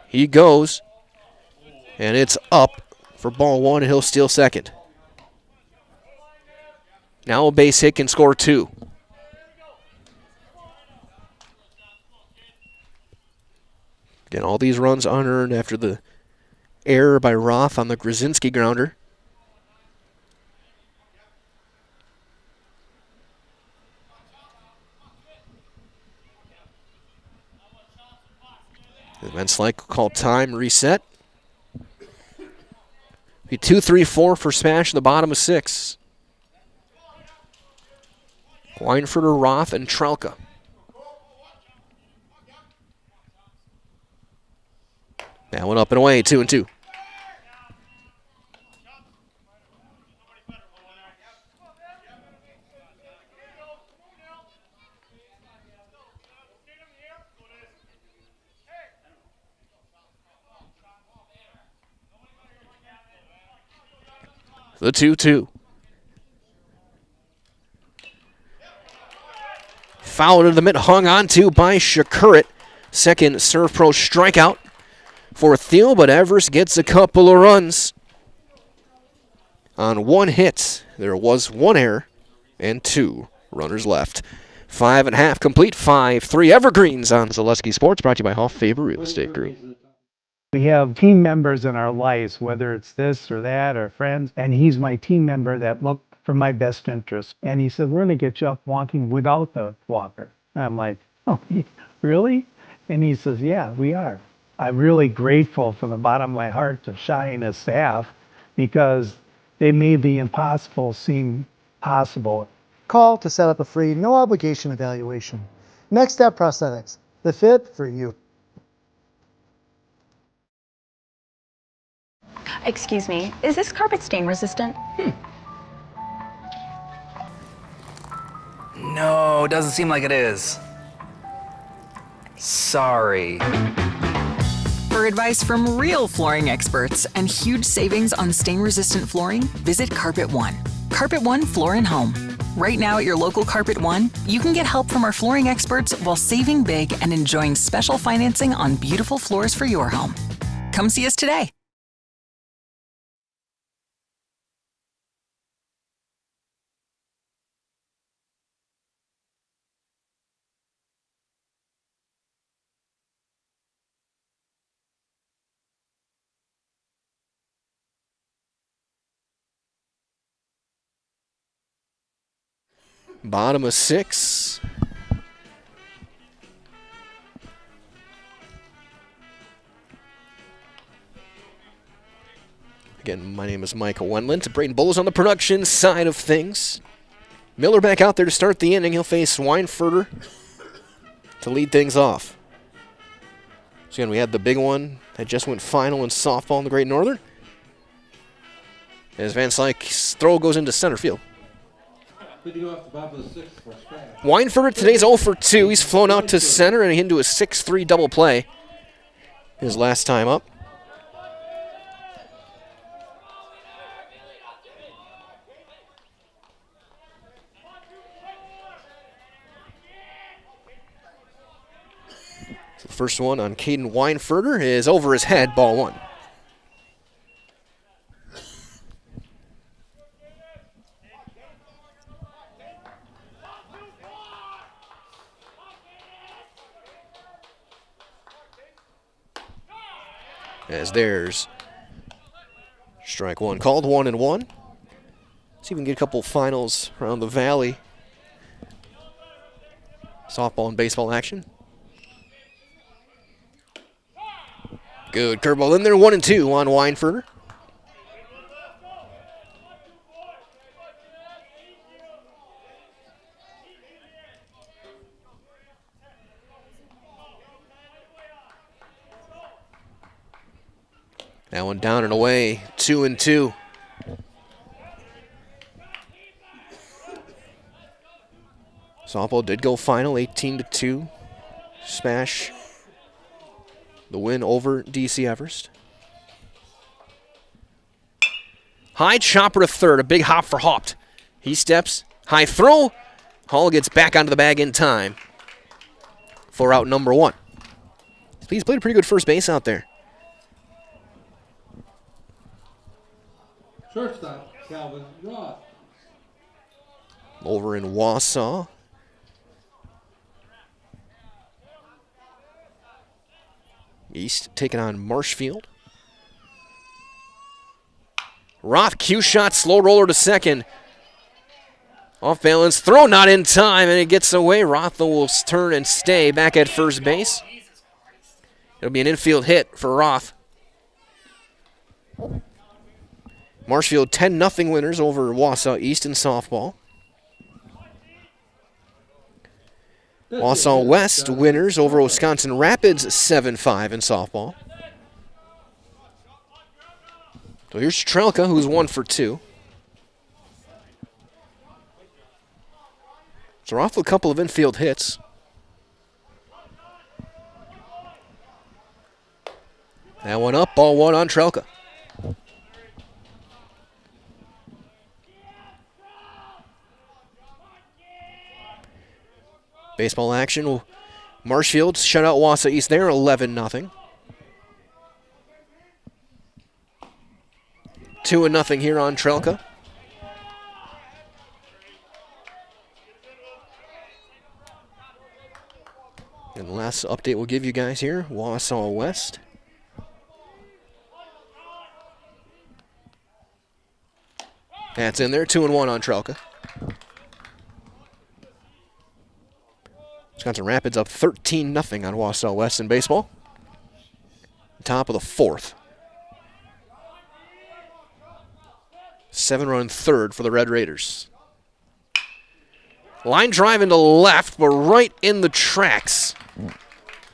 He goes, and it's up for ball 1, and he'll steal second. Now a base hit can score 2. Again, all these runs unearned after the error by Roth on the Grzinski grounder. Van Slyke called time, reset. Be 2-3-4 for SPASH in the bottom of 6. Weinfurter, Roth, and Trelka. That one up and away, 2-2. The 2-2. Foul into the mid, hung on to by Shakurit. Second Serve Pro strikeout for Thiel, but Everest gets a couple of runs. On 1 hit, there was 1 error and 2 runners left. 5.5 complete, 5-3 Evergreens on Zaleski Sports, brought to you by Hoff Faber Real Estate Group. We have team members in our lives, whether it's this or that or friends, and he's my team member that look for my best interest. And he said, we're going to get you up walking without the walker. I'm like, oh, really? And he says, yeah, we are. I'm really grateful from the bottom of my heart to Shai and his staff because they made the impossible seem possible. Call to set up a free, no obligation evaluation. Next Step Prosthetics, the fit for you. Excuse me, is this carpet stain resistant? No, doesn't seem like it is. Sorry. For advice from real flooring experts and huge savings on stain-resistant flooring, visit Carpet One. Carpet One Floor and Home. Right now at your local Carpet One, you can get help from our flooring experts while saving big and enjoying special financing on beautiful floors for your home. Come see us today. Bottom of 6. Again, my name is Michael Wendland. Braden Bowles on the production side of things. Miller back out there to start the inning. He'll face Weinfurter to lead things off. So again, we had the big one that just went final in softball in the Great Northern. As Van Slyke's throw goes into center field. Weinfurter today's 0 for 2. He's flown out to center and into a 6-3 double play his last time up. So the first one on Caden Weinfurter is over his head, ball 1. As there's strike one called, 1-1. See if we can get a couple finals around the Valley. Softball and baseball action. Good curveball in there, 1-2 on Weinfurter. That one down and away, 2-2. Softball did go final, 18-2. SPASH, the win over DC Everest. High chopper to third, a big hop for Haupt. He steps, high throw. Hall gets back onto the bag in time for out number 1. He's played a pretty good first base out there. Shortstop, Calvin Roth. Over in Wausau. East taking on Marshfield. Roth, cue shot, slow roller to second. Off balance, throw not in time, and it gets away. Roth will turn and stay back at first base. It'll be an infield hit for Roth. Marshfield 10-0 winners over Wausau East in softball. Wausau West winners over Wisconsin Rapids 7-5 in softball. So here's Strelka, who's 1 for 2. So we're off with a couple of infield hits. That one up, ball 1 on Strelka. Baseball action. Marshfield shut out Wausau East there, 11-0. 2-0 here on Strelka. And the last update we'll give you guys here, Wausau West. That's in there, 2-1 on Strelka. Wisconsin Rapids up 13-0 on Wausau West in baseball. Top of the 4th. 7-run third for the Red Raiders. Line drive into left, but right in the tracks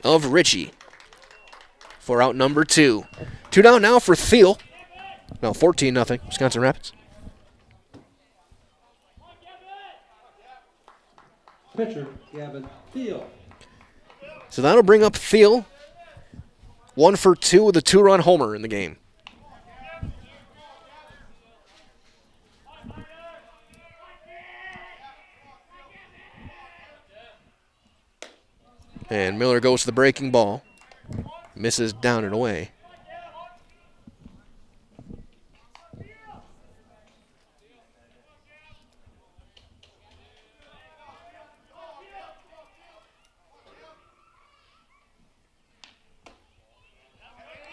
of Ritchie for out number 2. 2 down now for Thiel. No, 14-0, Wisconsin Rapids. Pitcher, Gavin Thiel. So that'll bring up Thiel. 1 for 2 with a 2-run homer in the game. And Miller goes to the breaking ball. Misses down and away.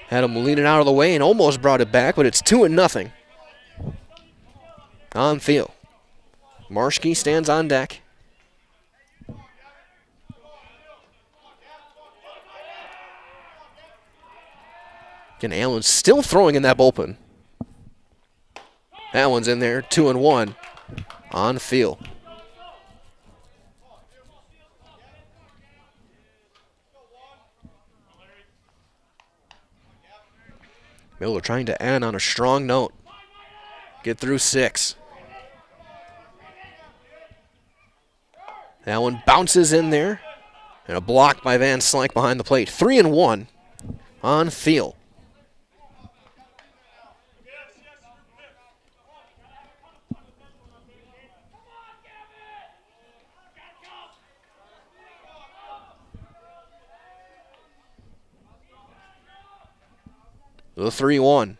Had him lean it out of the way and almost brought it back, but it's 2-0 on Thiel. Marshke stands on deck. And Allen's still throwing in that bullpen. That one's in there, 2-1 on Thiel. Miller trying to end on a strong note. Get through 6. That one bounces in there. And a block by Van Slyke behind the plate. 3-1 on Thiel. The 3-1.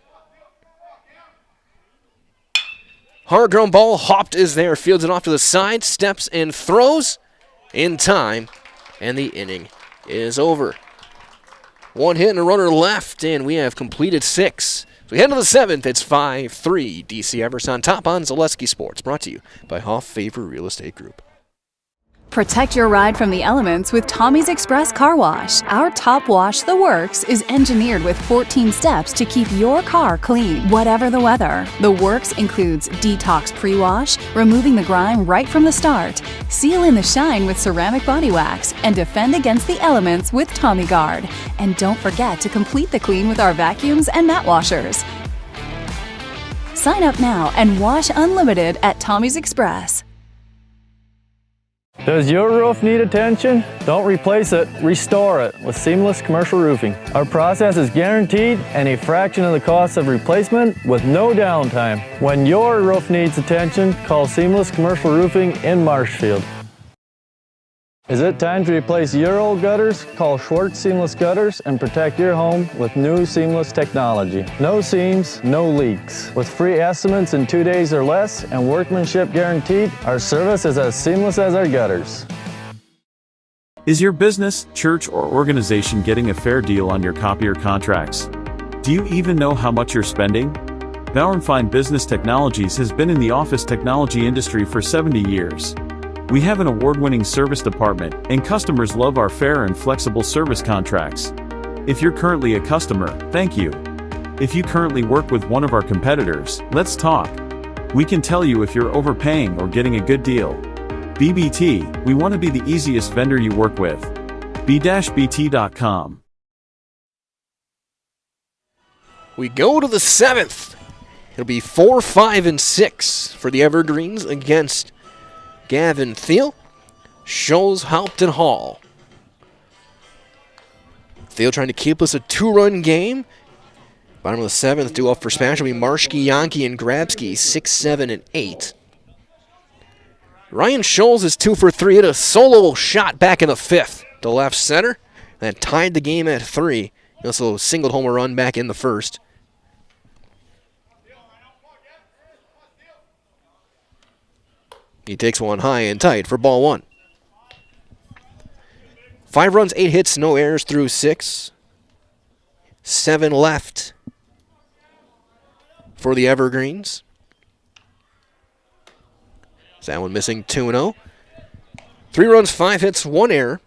Hard ground ball. Haupt is there. Fields it off to the side. Steps and throws in time. And the inning is over. One hit and a runner left, and we have completed 6. So we head to the 7th. It's 5-3. DC Everest on top on Zaleski Sports. Brought to you by Hoff Favor Real Estate Group. Protect your ride from the elements with Tommy's Express Car Wash. Our top wash, The Works, is engineered with 14 steps to keep your car clean, whatever the weather. The Works includes detox pre-wash, removing the grime right from the start, seal in the shine with ceramic body wax, and defend against the elements with Tommy Guard. And don't forget to complete the clean with our vacuums and mat washers. Sign up now and wash unlimited at Tommy's Express. Does your roof need attention? Don't replace it, restore it with Seamless Commercial Roofing. Our process is guaranteed and a fraction of the cost of replacement with no downtime. When your roof needs attention, call Seamless Commercial Roofing in Marshfield. Is it time to replace your old gutters? Call Schwartz Seamless Gutters and protect your home with new seamless technology. No seams, no leaks. With free estimates in 2 days or less and workmanship guaranteed, our service is as seamless as our gutters. Is your business, church, or organization getting a fair deal on your copier contracts? Do you even know how much you're spending? Bauer & Business Technologies has been in the office technology industry for 70 years. We have an award-winning service department, and customers love our fair and flexible service contracts. If you're currently a customer, thank you. If you currently work with one of our competitors, let's talk. We can tell you if you're overpaying or getting a good deal. BBT, we want to be the easiest vendor you work with. b-bt.com. We go to the 7th. It'll be 4, 5, and 6 for the Evergreens against Gavin Thiel, Scholes, Haupt, and Hall. Thiel trying to keep us a 2-run game. Bottom of the 7th, due up for SPASH will be Marshke, Yankee, and Grabsky, 6, 7, and 8. Ryan Scholes is 2 for 3, hit a solo shot back in the 5th to left center. That tied the game at 3. He also singled home a run back in the 1st. He takes one high and tight for ball 1. 5 runs, 8 hits, no errors through 6. 7 left for the Evergreens. That one missing 2-0. 3 runs, 5 hits, 1 error,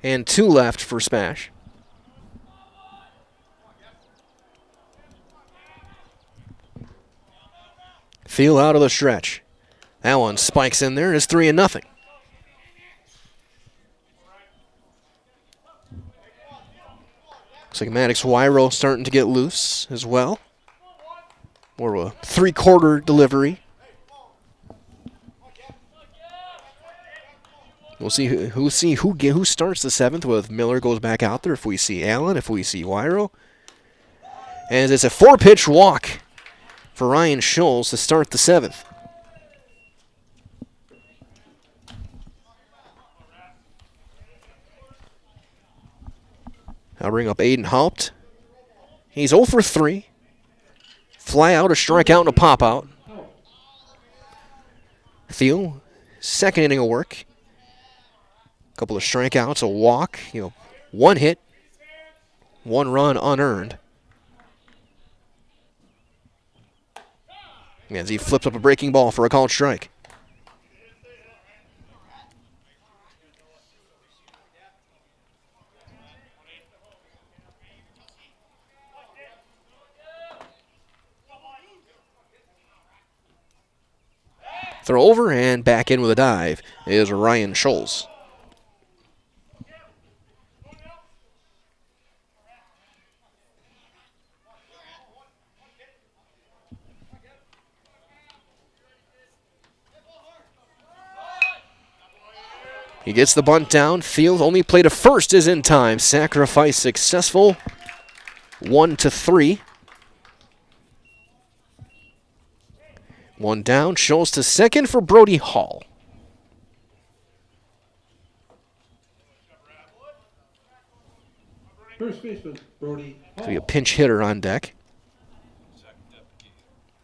and 2 left for SPASH. Thiel out of the stretch. That one spikes in there. It's 3-0. Looks like Maddox Wyro starting to get loose as well. More of a 3-quarter delivery. We'll see who starts the 7th. With Miller goes back out there. If we see Allen, if we see Wyro, and it's a 4-pitch walk for Ryan Scholes to start the 7th. I'll bring up Aiden Haupt. He's 0 for 3. Fly out, a strikeout, and a pop out. Thiel, 2nd inning of work. A couple of strikeouts, a walk, 1 hit, 1 run unearned. As he flips up a breaking ball for a called strike. Throw over and back in with a dive is Ryan Scholes. He gets the bunt down. Field only play to first is in time. Sacrifice successful. 1-3. 1 down. Scholes to second for Brody Hall. First baseman, Brody Hall. So a pinch hitter on deck.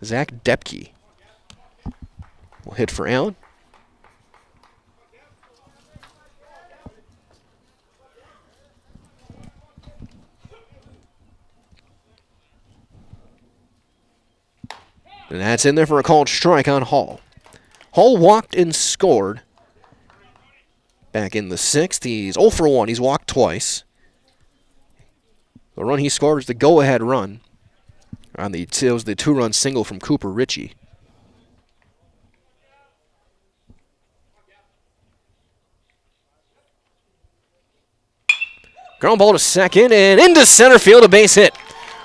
Zach Depke will hit for Allen. And that's in there for a called strike on Hall. Hall walked and scored. Back in the 6th, he's 0 for 1. He's walked twice. The run he scored was the go-ahead run. It was the 2-run single from Cooper Ritchie. Ground ball to second and into center field, a base hit.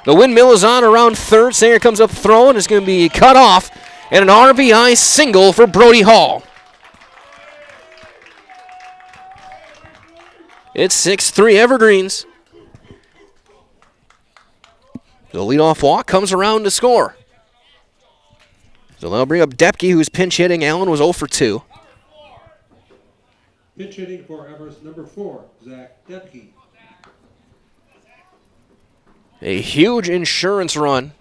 The windmill is on around third. Sanger comes up throwing. It's going to be cut off. And an RBI single for Brody Hall. It's 6-3 Evergreens. The leadoff walk comes around to score. So they'll bring up Depke, who's pinch hitting. Allen was 0 for 2. Pinch hitting for Everest, number 4, Zach Depke. A huge insurance run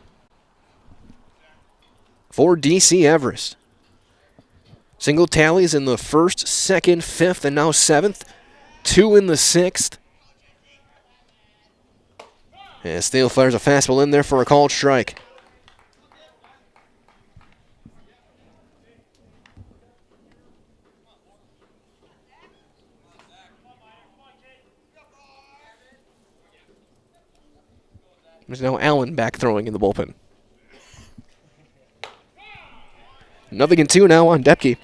for DC Everest. Single tallies in the 1st, 2nd, 5th, and now 7th. 2 in the 6th. And Steele fires a fastball in there for a called strike. There's now Allen back throwing in the bullpen. 0-2 now on Depke.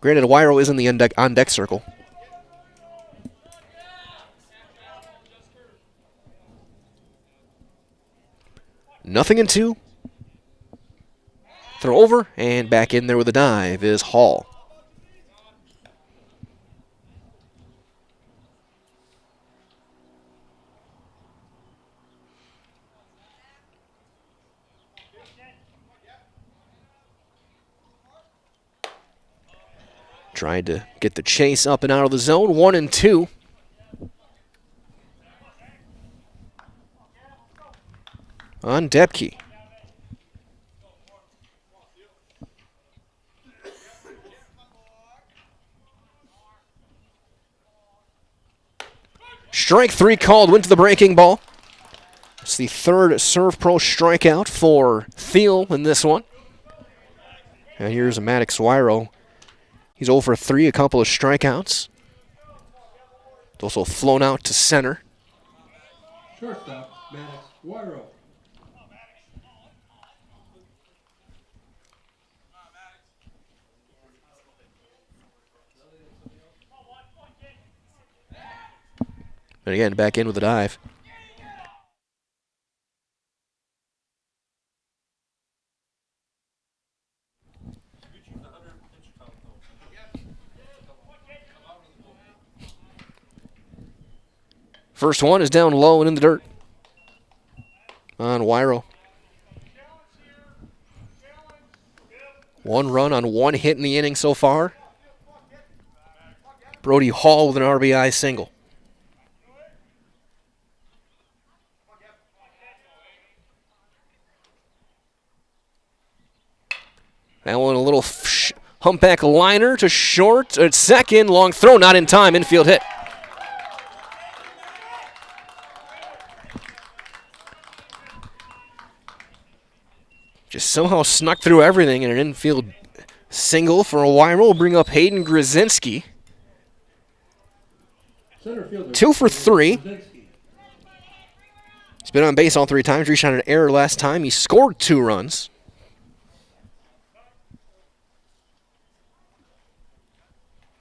Granted, Wyro is in the on-deck circle. Nothing in 2. Throw over, and back in there with a dive is Hall. Tried to get the chase up and out of the zone. 1-2. On Depke. Strike 3 called, went to the breaking ball. It's the 3rd Serve Pro strikeout for Thiel in this one. And here's Maddox Wyro. He's 0 for 3, a couple of strikeouts. He's also flown out to center. Shortstop, Maddox Wyro. And again, back in with a dive. First one is down low and in the dirt on Wyro. 1 run on 1 hit in the inning so far. Brody Hall with an RBI single. That one a little humpback liner to short at second. Long throw, not in time. Infield hit. Just somehow snuck through everything, and an infield single for a Wyro will bring up Hayden Grzinski. 2 for 3. He's been on base all 3 times. Reached on an error last time. He scored 2 runs.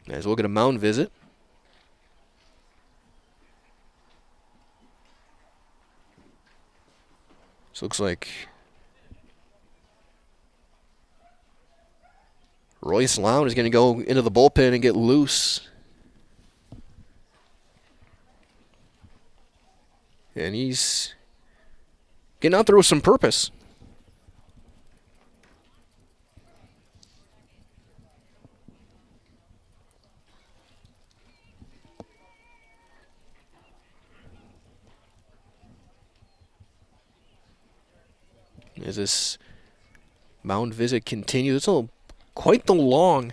As we'll get a mound visit. This looks like Royce Lown is going to go into the bullpen and get loose. And he's getting out there with some purpose. As this mound visit continues, it's quite the long.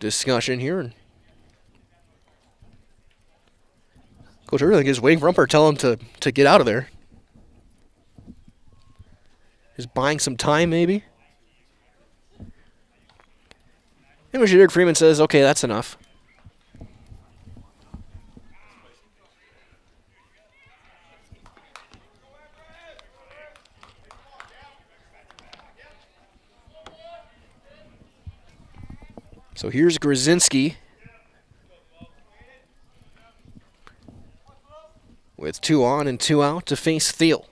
discussion here. And Coach Ehrlich is waiting for umpire to tell him to get out of there. Just buying some time, maybe. And Derek Freeman says, okay, that's enough. So here's Grzinski with 2 on and 2 out to face Thiel.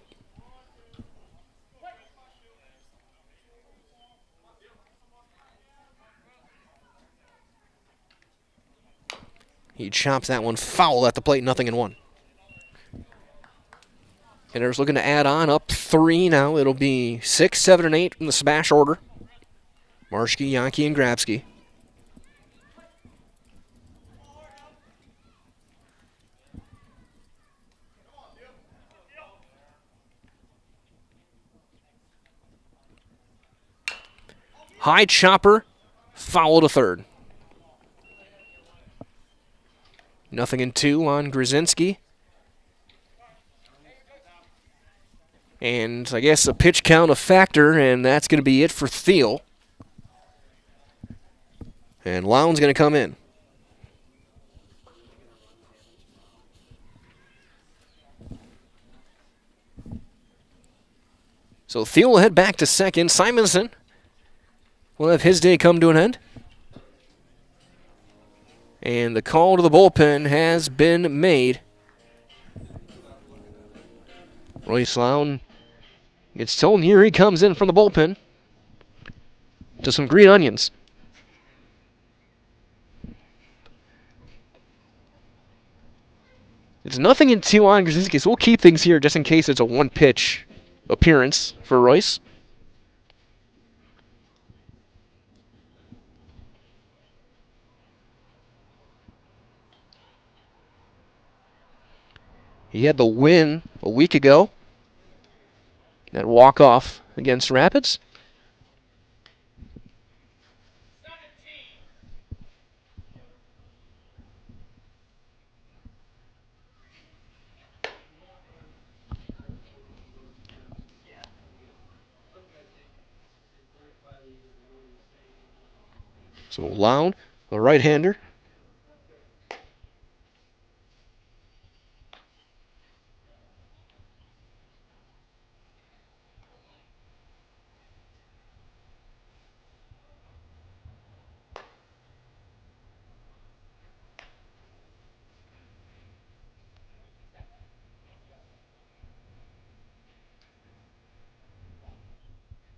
He chops that one foul at the plate, 0-1. Hitters looking to add on, up 3 now. It'll be 6, 7, and 8 from the SPASH order. Marschke, Yankee, and Grabski. High chopper, foul to third. 0-2 on Grzinski. And I guess a pitch count a factor, and that's going to be it for Thiel. And Lowndes going to come in. So Thiel will head back to second. Simonson will have his day come to an end. And the call to the bullpen has been made. Royce Lowndes gets told here he comes in from the bullpen to some green onions. It's 0-2 on Grzinski, so we'll keep things here just in case it's a one-pitch appearance for Royce. He had the win a week ago. That walk-off against Rapids. So Lowndes, the right-hander.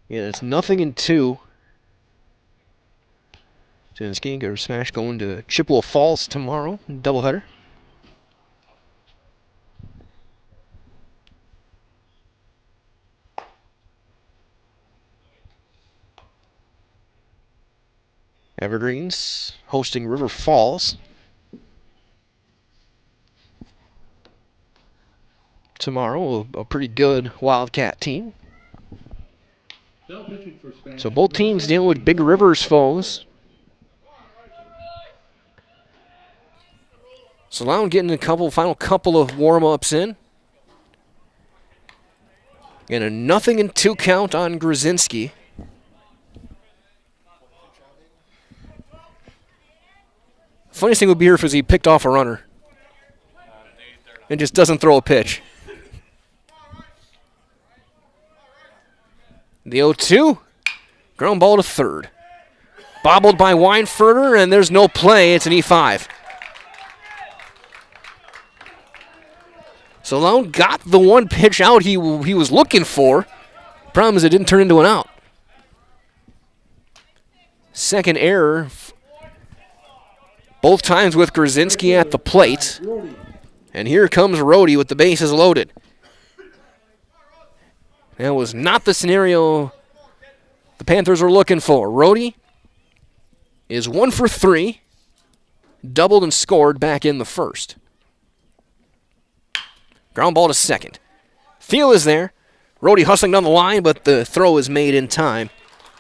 Yeah, it's 0-2. Grzinski or SPASH going to Chippewa Falls tomorrow, doubleheader. Evergreens hosting River Falls tomorrow, a pretty good Wildcat team. So both teams dealing with Big Rivers foes. So Lowndes getting a final couple of warm-ups in. And a 0-2 count on Grzinski. Funniest thing would be here if he picked off a runner and just doesn't throw a pitch. The 0-2, ground ball to third. Bobbled by Weinfurter, and there's no play. It's an E5. So Lowndes got the one pitch out he was looking for. Problem is it didn't turn into an out. Second error, both times with Grzinski at the plate. And here comes Rhodey with the bases loaded. That was not the scenario the Panthers were looking for. Rhodey is 1 for 3, doubled and scored back in the first. Ground ball to second. Thiel is there. Rhodey hustling down the line, but the throw is made in time,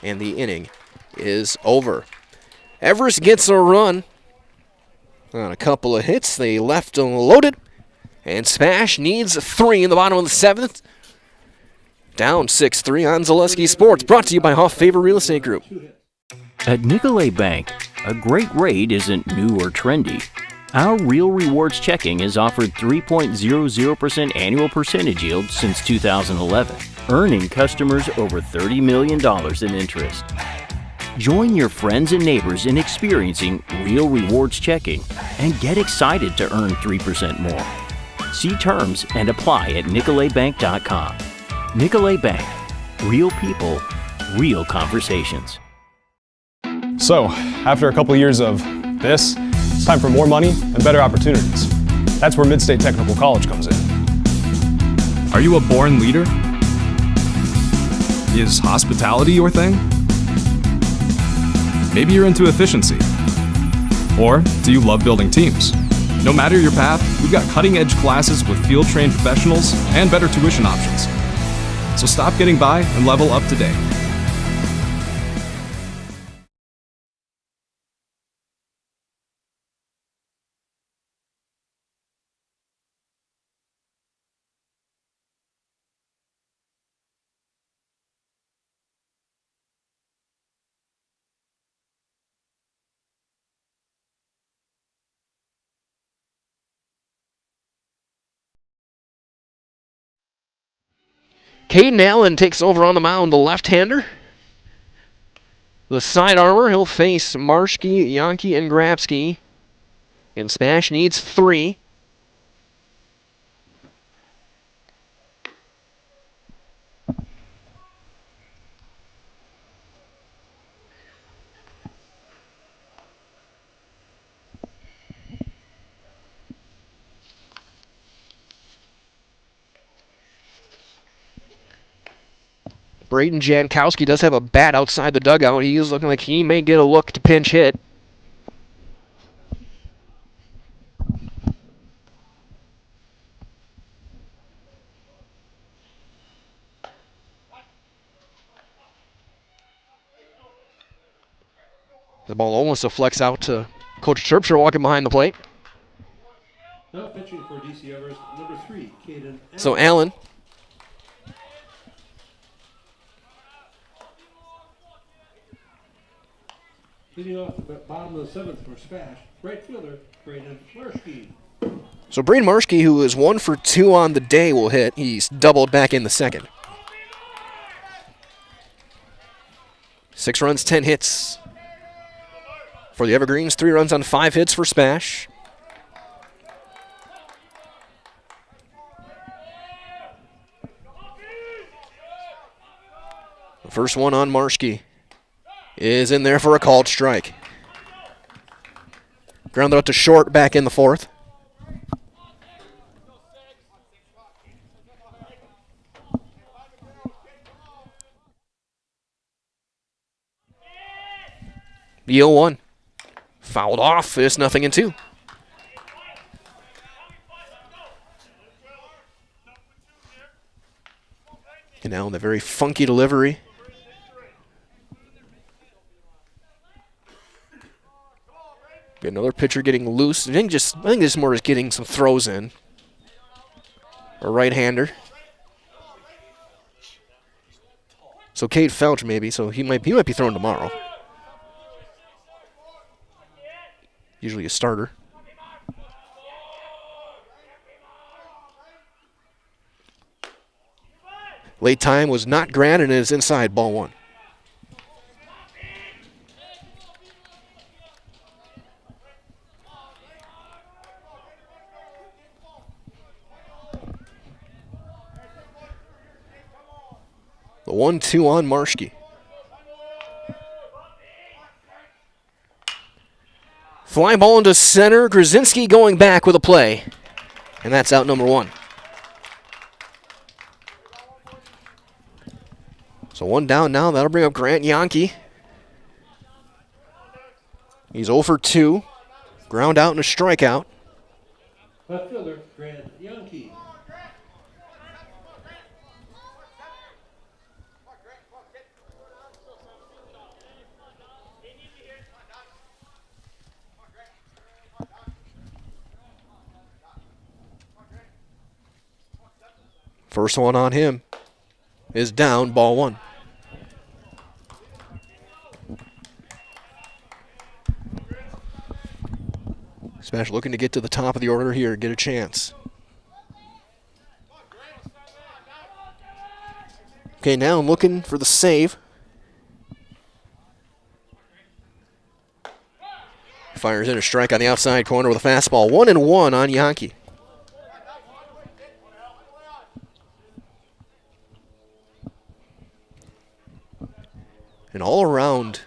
and the inning is over. Everest gets a run on a couple of hits. They left them loaded. And SPASH needs 3 in the bottom of the 7th. Down 6-3 on Zaleski Sports. Brought to you by Huff Favor Real Estate Group. At Nicolay Bank, a great rate isn't new or trendy. Our Real Rewards checking has offered 3.00% annual percentage yield since 2011, earning customers over $30 million in interest. Join your friends and neighbors in experiencing Real Rewards checking and get excited to earn 3% more. See terms and apply at nicolaybank.com. Nicolay Bank. Real people, real conversations. So, after a couple of years of this, it's time for more money and better opportunities. That's where Mid-State Technical College comes in. Are you a born leader? Is hospitality your thing? Maybe you're into efficiency. Or do you love building teams? No matter your path, we've got cutting-edge classes with field-trained professionals and better tuition options. So stop getting by and level up today. Caden Allen takes over on the mound, the left-hander. The side armor, he'll face Marshke, Yankee, and Grabsky. And SPASH needs 3. Braden Jankowski does have a bat outside the dugout. He is looking like he may get a look to pinch hit. The ball almost deflects out to Coach Terpstra walking behind the plate. Now pitching for DC Everest, number 3, Caden Allen. So Allen. Leading off the bottom of the 7th for SPASH, right fielder, Braden Marshke. So Braden Marshke, who is 1 for 2 on the day, will hit. He's doubled back in the 2nd. 6 runs, 10 hits for the Evergreens. 3 runs on 5 hits for SPASH. The first one on Marshke is in there for a called strike. Grounded out to short back in the 4th. The 0-1. Fouled off. It's 0-2. And now the very funky delivery. Another pitcher getting loose. I think this is more just getting some throws in. A right-hander. So Cade Felch maybe, so he might be thrown tomorrow. Usually a starter. Late time was not granted and is inside, ball 1. The 1-2 on Marshke. Fly ball into center. Grzinski going back with a play. And that's out number 1. So 1 down now. That'll bring up Grant Yankee. He's 0 for 2. Ground out and a strikeout. Left fielder, Grant Yankee. First one on him is down, ball one. Smash looking to get to the top of the order here, get a chance. Okay, now looking for the save. Fires in a strike on the outside corner with a fastball. 1-1 on Yankee. An all-around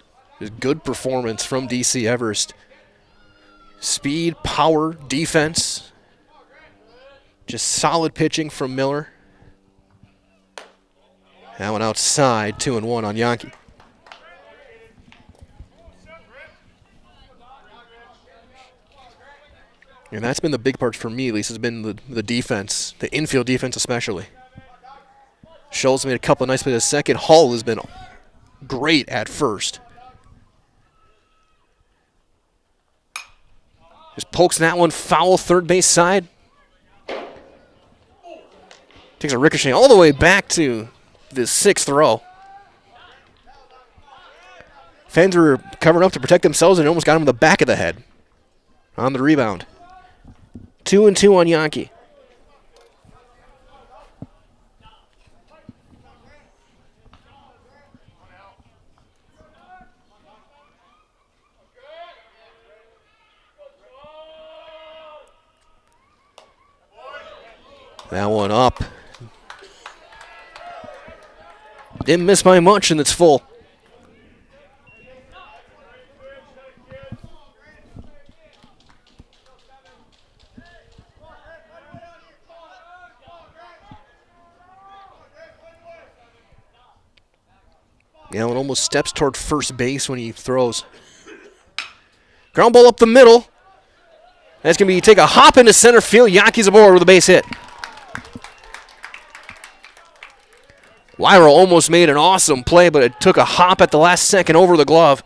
good performance from DC Everest. Speed, power, defense. Just solid pitching from Miller. That one outside, 2-1 on Yankee. And that's been the big part for me, at least, has been the defense, the infield defense especially. Schultz made a couple of nice plays at second. Hall has been great at first. Just pokes that one foul third base side. Takes a ricochet all the way back to the sixth row. Fans were covering up to protect themselves and almost got him in the back of the head on the rebound. 2-2 on Yankee. That one up. Didn't miss by much, and it's full. Yeah, it almost steps toward first base when he throws. Ground ball up the middle. That's going to be take a hop into center field. Yankees aboard with a base hit. WIAA almost made an awesome play, but it took a hop at the last second over the glove.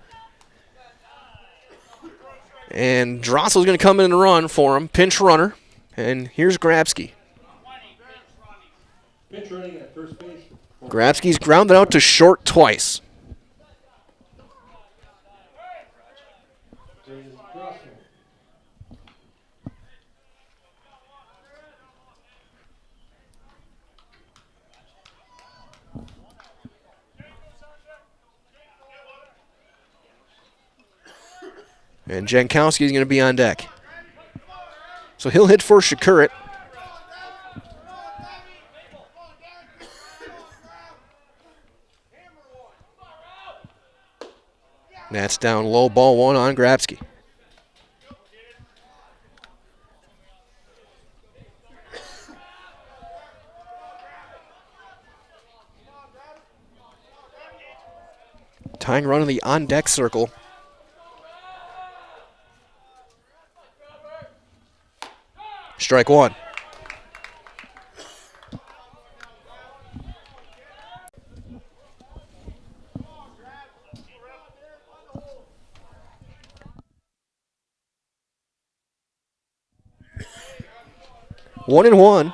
And Drossel's going to come in and run for him. Pinch runner. And here's Grabsky. Pinch running at first base. Grabsky's grounded out to short twice. And Jankowski's going to be on deck. So he'll hit for Shakurit. That's down low, ball one on Grabsky. Tying run in the on-deck circle. Strike one. One and one.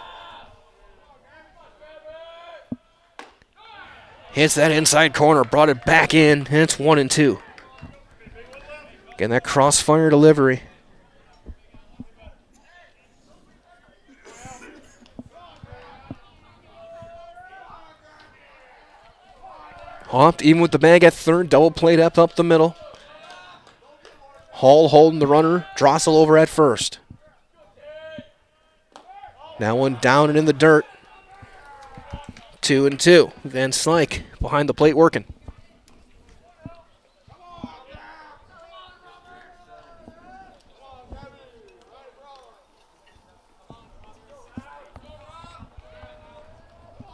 Hits that inside corner, brought it back in, and it's 1-2. Again, that crossfire delivery. Hopped even with the bag at third, double play up the middle. Hall holding the runner, Drossel over at first. Now one down and in the dirt. 2-2. Van Slyke behind the plate working.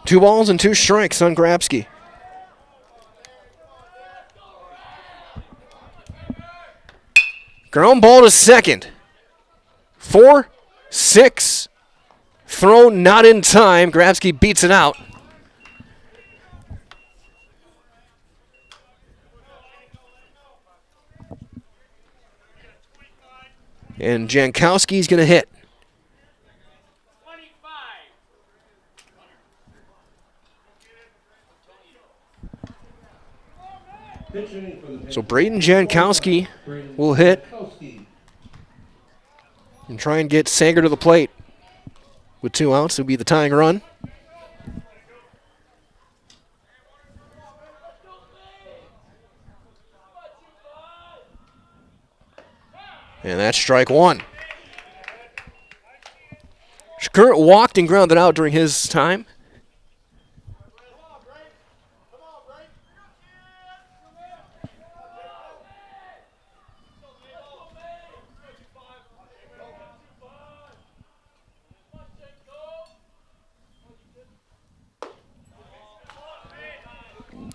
Two balls and two strikes on Grabsky. Ground ball to second. 4-6. Throw not in time. Grabsky beats it out. And Jankowski's going to hit. So Braden Jankowski will hit and try and get Sanger to the plate. With 2 outs, it'll be the tying run. And that's strike 1. Kurt walked and grounded out during his time.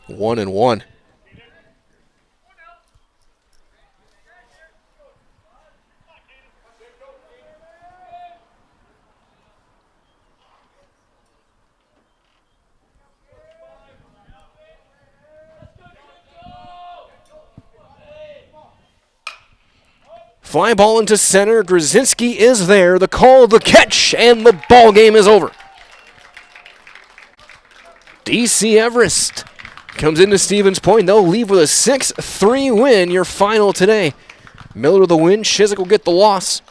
One and one. Fly ball into center. Grzinski is there. The call, the catch, and the ball game is over. DC Everest comes into Stevens Point. They'll leave with a 6-3 win, your final today. Miller with the win. Chiswick will get the loss.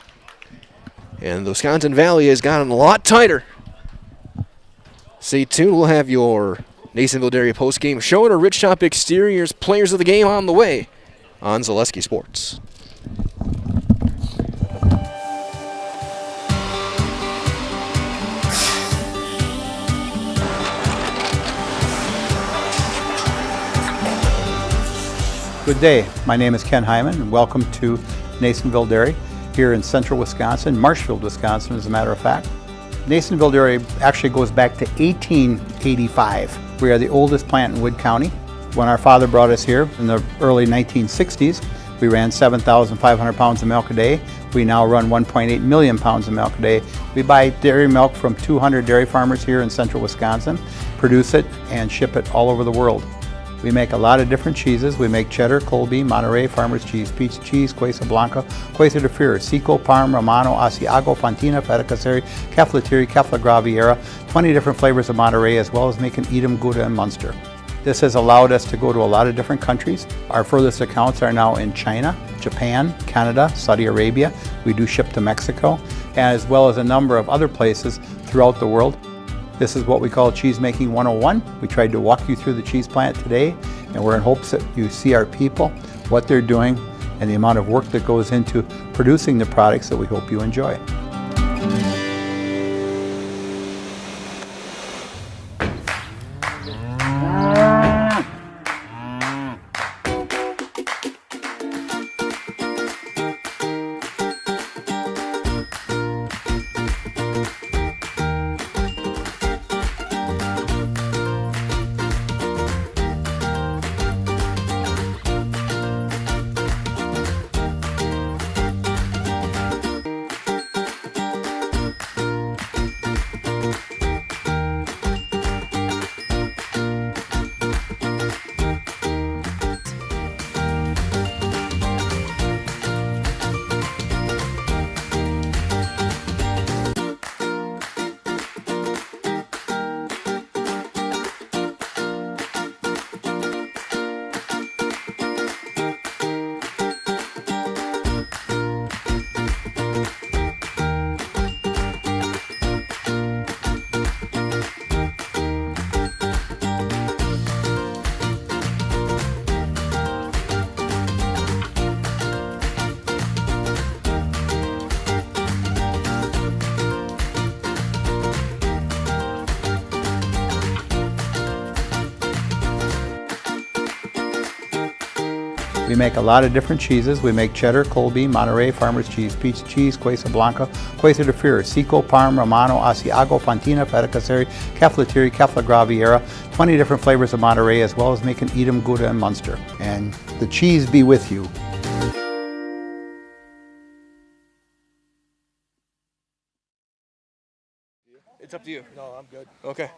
And the Wisconsin Valley has gotten a lot tighter. Stay tuned. We'll have your Nasonville Dairy post-game show and our Rich Top Exteriors players of the game on the way on Zaleski Sports. Good day. My name is Ken Hyman, and welcome to Nasonville Dairy here in central Wisconsin, Marshfield, Wisconsin, as a matter of fact. Nasonville Dairy actually goes back to 1885. We are the oldest plant in Wood County. When our father brought us here in the early 1960s, we ran 7,500 pounds of milk a day. We now run 1.8 million pounds of milk a day. We buy dairy milk from 200 dairy farmers here in central Wisconsin, produce it, and ship it all over the world. We make a lot of different cheeses. We make cheddar, Colby, Monterey, Farmer's Cheese, Pizza Cheese, Quesa Blanca, Quesa de Fury, Seco, Parm, Romano, Asiago, Fontina, Feta Caseri, Caflatiri, Cafla Graviera, 20 different flavors of Monterey, as well as making Edam, Gouda, and Munster. This has allowed us to go to a lot of different countries. Our furthest accounts are now in China, Japan, Canada, Saudi Arabia. We do ship to Mexico, as well as a number of other places throughout the world. This is what we call Cheese Making 101. We tried to walk you through the cheese plant today, and we're in hopes that you see our people, what they're doing, and the amount of work that goes into producing the products that we hope you enjoy. We make a lot of different cheeses. We make cheddar, Colby, Monterey, Farmer's Cheese, Pizza Cheese, Quesa Blanca, Quesa de Fury, Seco, Parm, Romano, Asiago, Fontina, Feta Caseri, Caflatiri, Cafla Graviera, 20 different flavors of Monterey, as well as making Edam, Gouda, and Munster. And the cheese be with you. It's up to you. No, I'm good. Okay.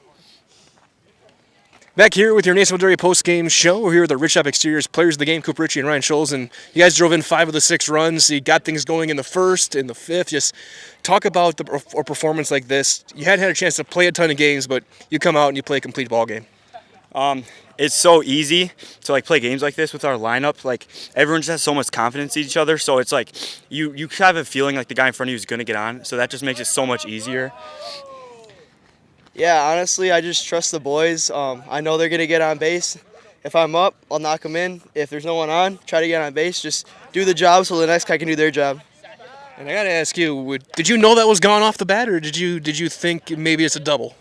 Back here with your Nasonville Dairy post-game show. We're here with the Rich Top Exteriors players of the game, Coop Ritchie and Ryan Scholes, and you guys drove in 5 of the 6 runs. You got things going in the first, in the 5th. Just talk about a performance like this. You hadn't had a chance to play a ton of games, but you come out and you play a complete ball game. It's so easy to like play games like this with our lineup. Like everyone just has so much confidence in each other. So it's like you have a feeling like the guy in front of you is going to get on. So that just makes it so much easier. Yeah, honestly, I just trust the boys. I know they're going to get on base. If I'm up, I'll knock them in. If there's no one on, try to get on base. Just do the job so the next guy can do their job. And I got to ask you, did you know that was gone off the bat, or did you think maybe it's a double?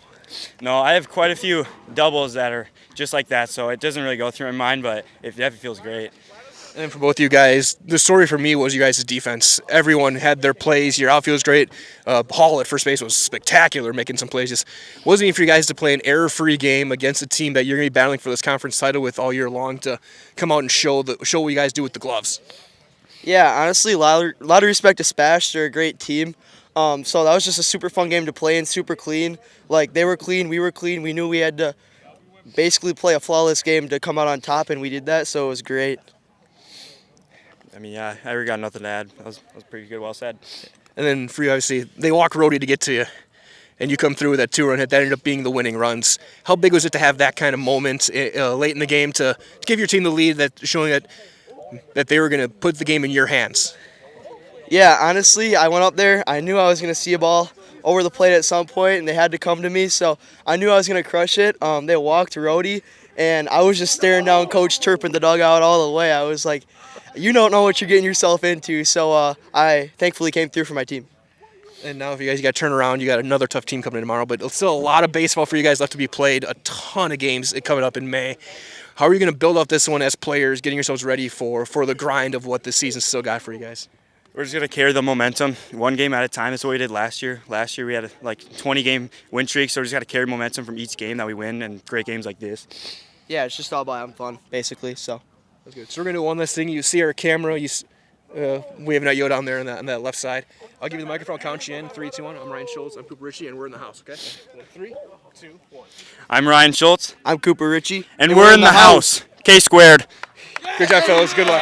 No, I have quite a few doubles that are just like that, so it doesn't really go through my mind, but it definitely feels great. And for both of you guys, the story for me was you guys' defense. Everyone had their plays. Your outfield was great. Hall at first base was spectacular, making some plays. Just wasn't even for you guys to play an error-free game against a team that you're going to be battling for this conference title with all year long to come out and show what you guys do with the gloves. Yeah, honestly, a lot of respect to SPASH. They're a great team. So that was just a super fun game to play and super clean. Like, they were clean, we were clean. We knew we had to basically play a flawless game to come out on top, and we did that, so it was great. I mean, yeah, I really got nothing to add. That was pretty good, well said. And then for you, obviously, they walk roadie to get to you, and you come through with that 2-run hit. That ended up being the winning runs. How big was it to have that kind of moment late in the game to give your team the lead, showing that they were going to put the game in your hands? Yeah, honestly, I went up there. I knew I was going to see a ball over the plate at some point, and they had to come to me, so I knew I was going to crush it. They walked roadie, and I was just staring down Coach Turp in the dugout all the way. I was like, you don't know what you're getting yourself into, so I thankfully came through for my team. And now if you guys got to turn around, you got another tough team coming in tomorrow, but it's still a lot of baseball for you guys left to be played, a ton of games coming up in May. How are you going to build up this one as players, getting yourselves ready for the grind of what this season still got for you guys? We're just going to carry the momentum one game at a time. That's what we did last year. Last year we had a 20-game win streak, so we just got to carry momentum from each game that we win and great games like this. Yeah, it's just all about having fun, basically. So that's good. So we're going to do one last thing. You see our camera. We have Yo down there on that left side. I'll give you the microphone. I'll count you in. 3, 2, 1. I'm Ryan Schultz. I'm Cooper Ritchie, and we're in the house, okay? 3, 2, 1. I'm Ryan Schultz. I'm Cooper Ritchie. And we're in the house. K-squared. Good job, fellas. Good luck.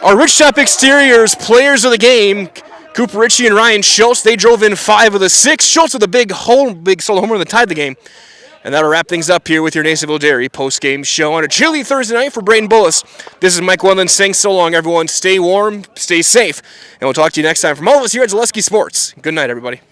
Our Rich Top Exteriors players of the game, Cooper Ritchie and Ryan Schultz, they drove in 5 of the 6. Schultz with a big solo homer that tied the game. And that'll wrap things up here with your Nasonville Dairy post-game show on a chilly Thursday night for Braden Bullis. This is Mike Wendland saying so long, everyone. Stay warm, stay safe, and we'll talk to you next time from all of us here at Zaleski Sports. Good night, everybody.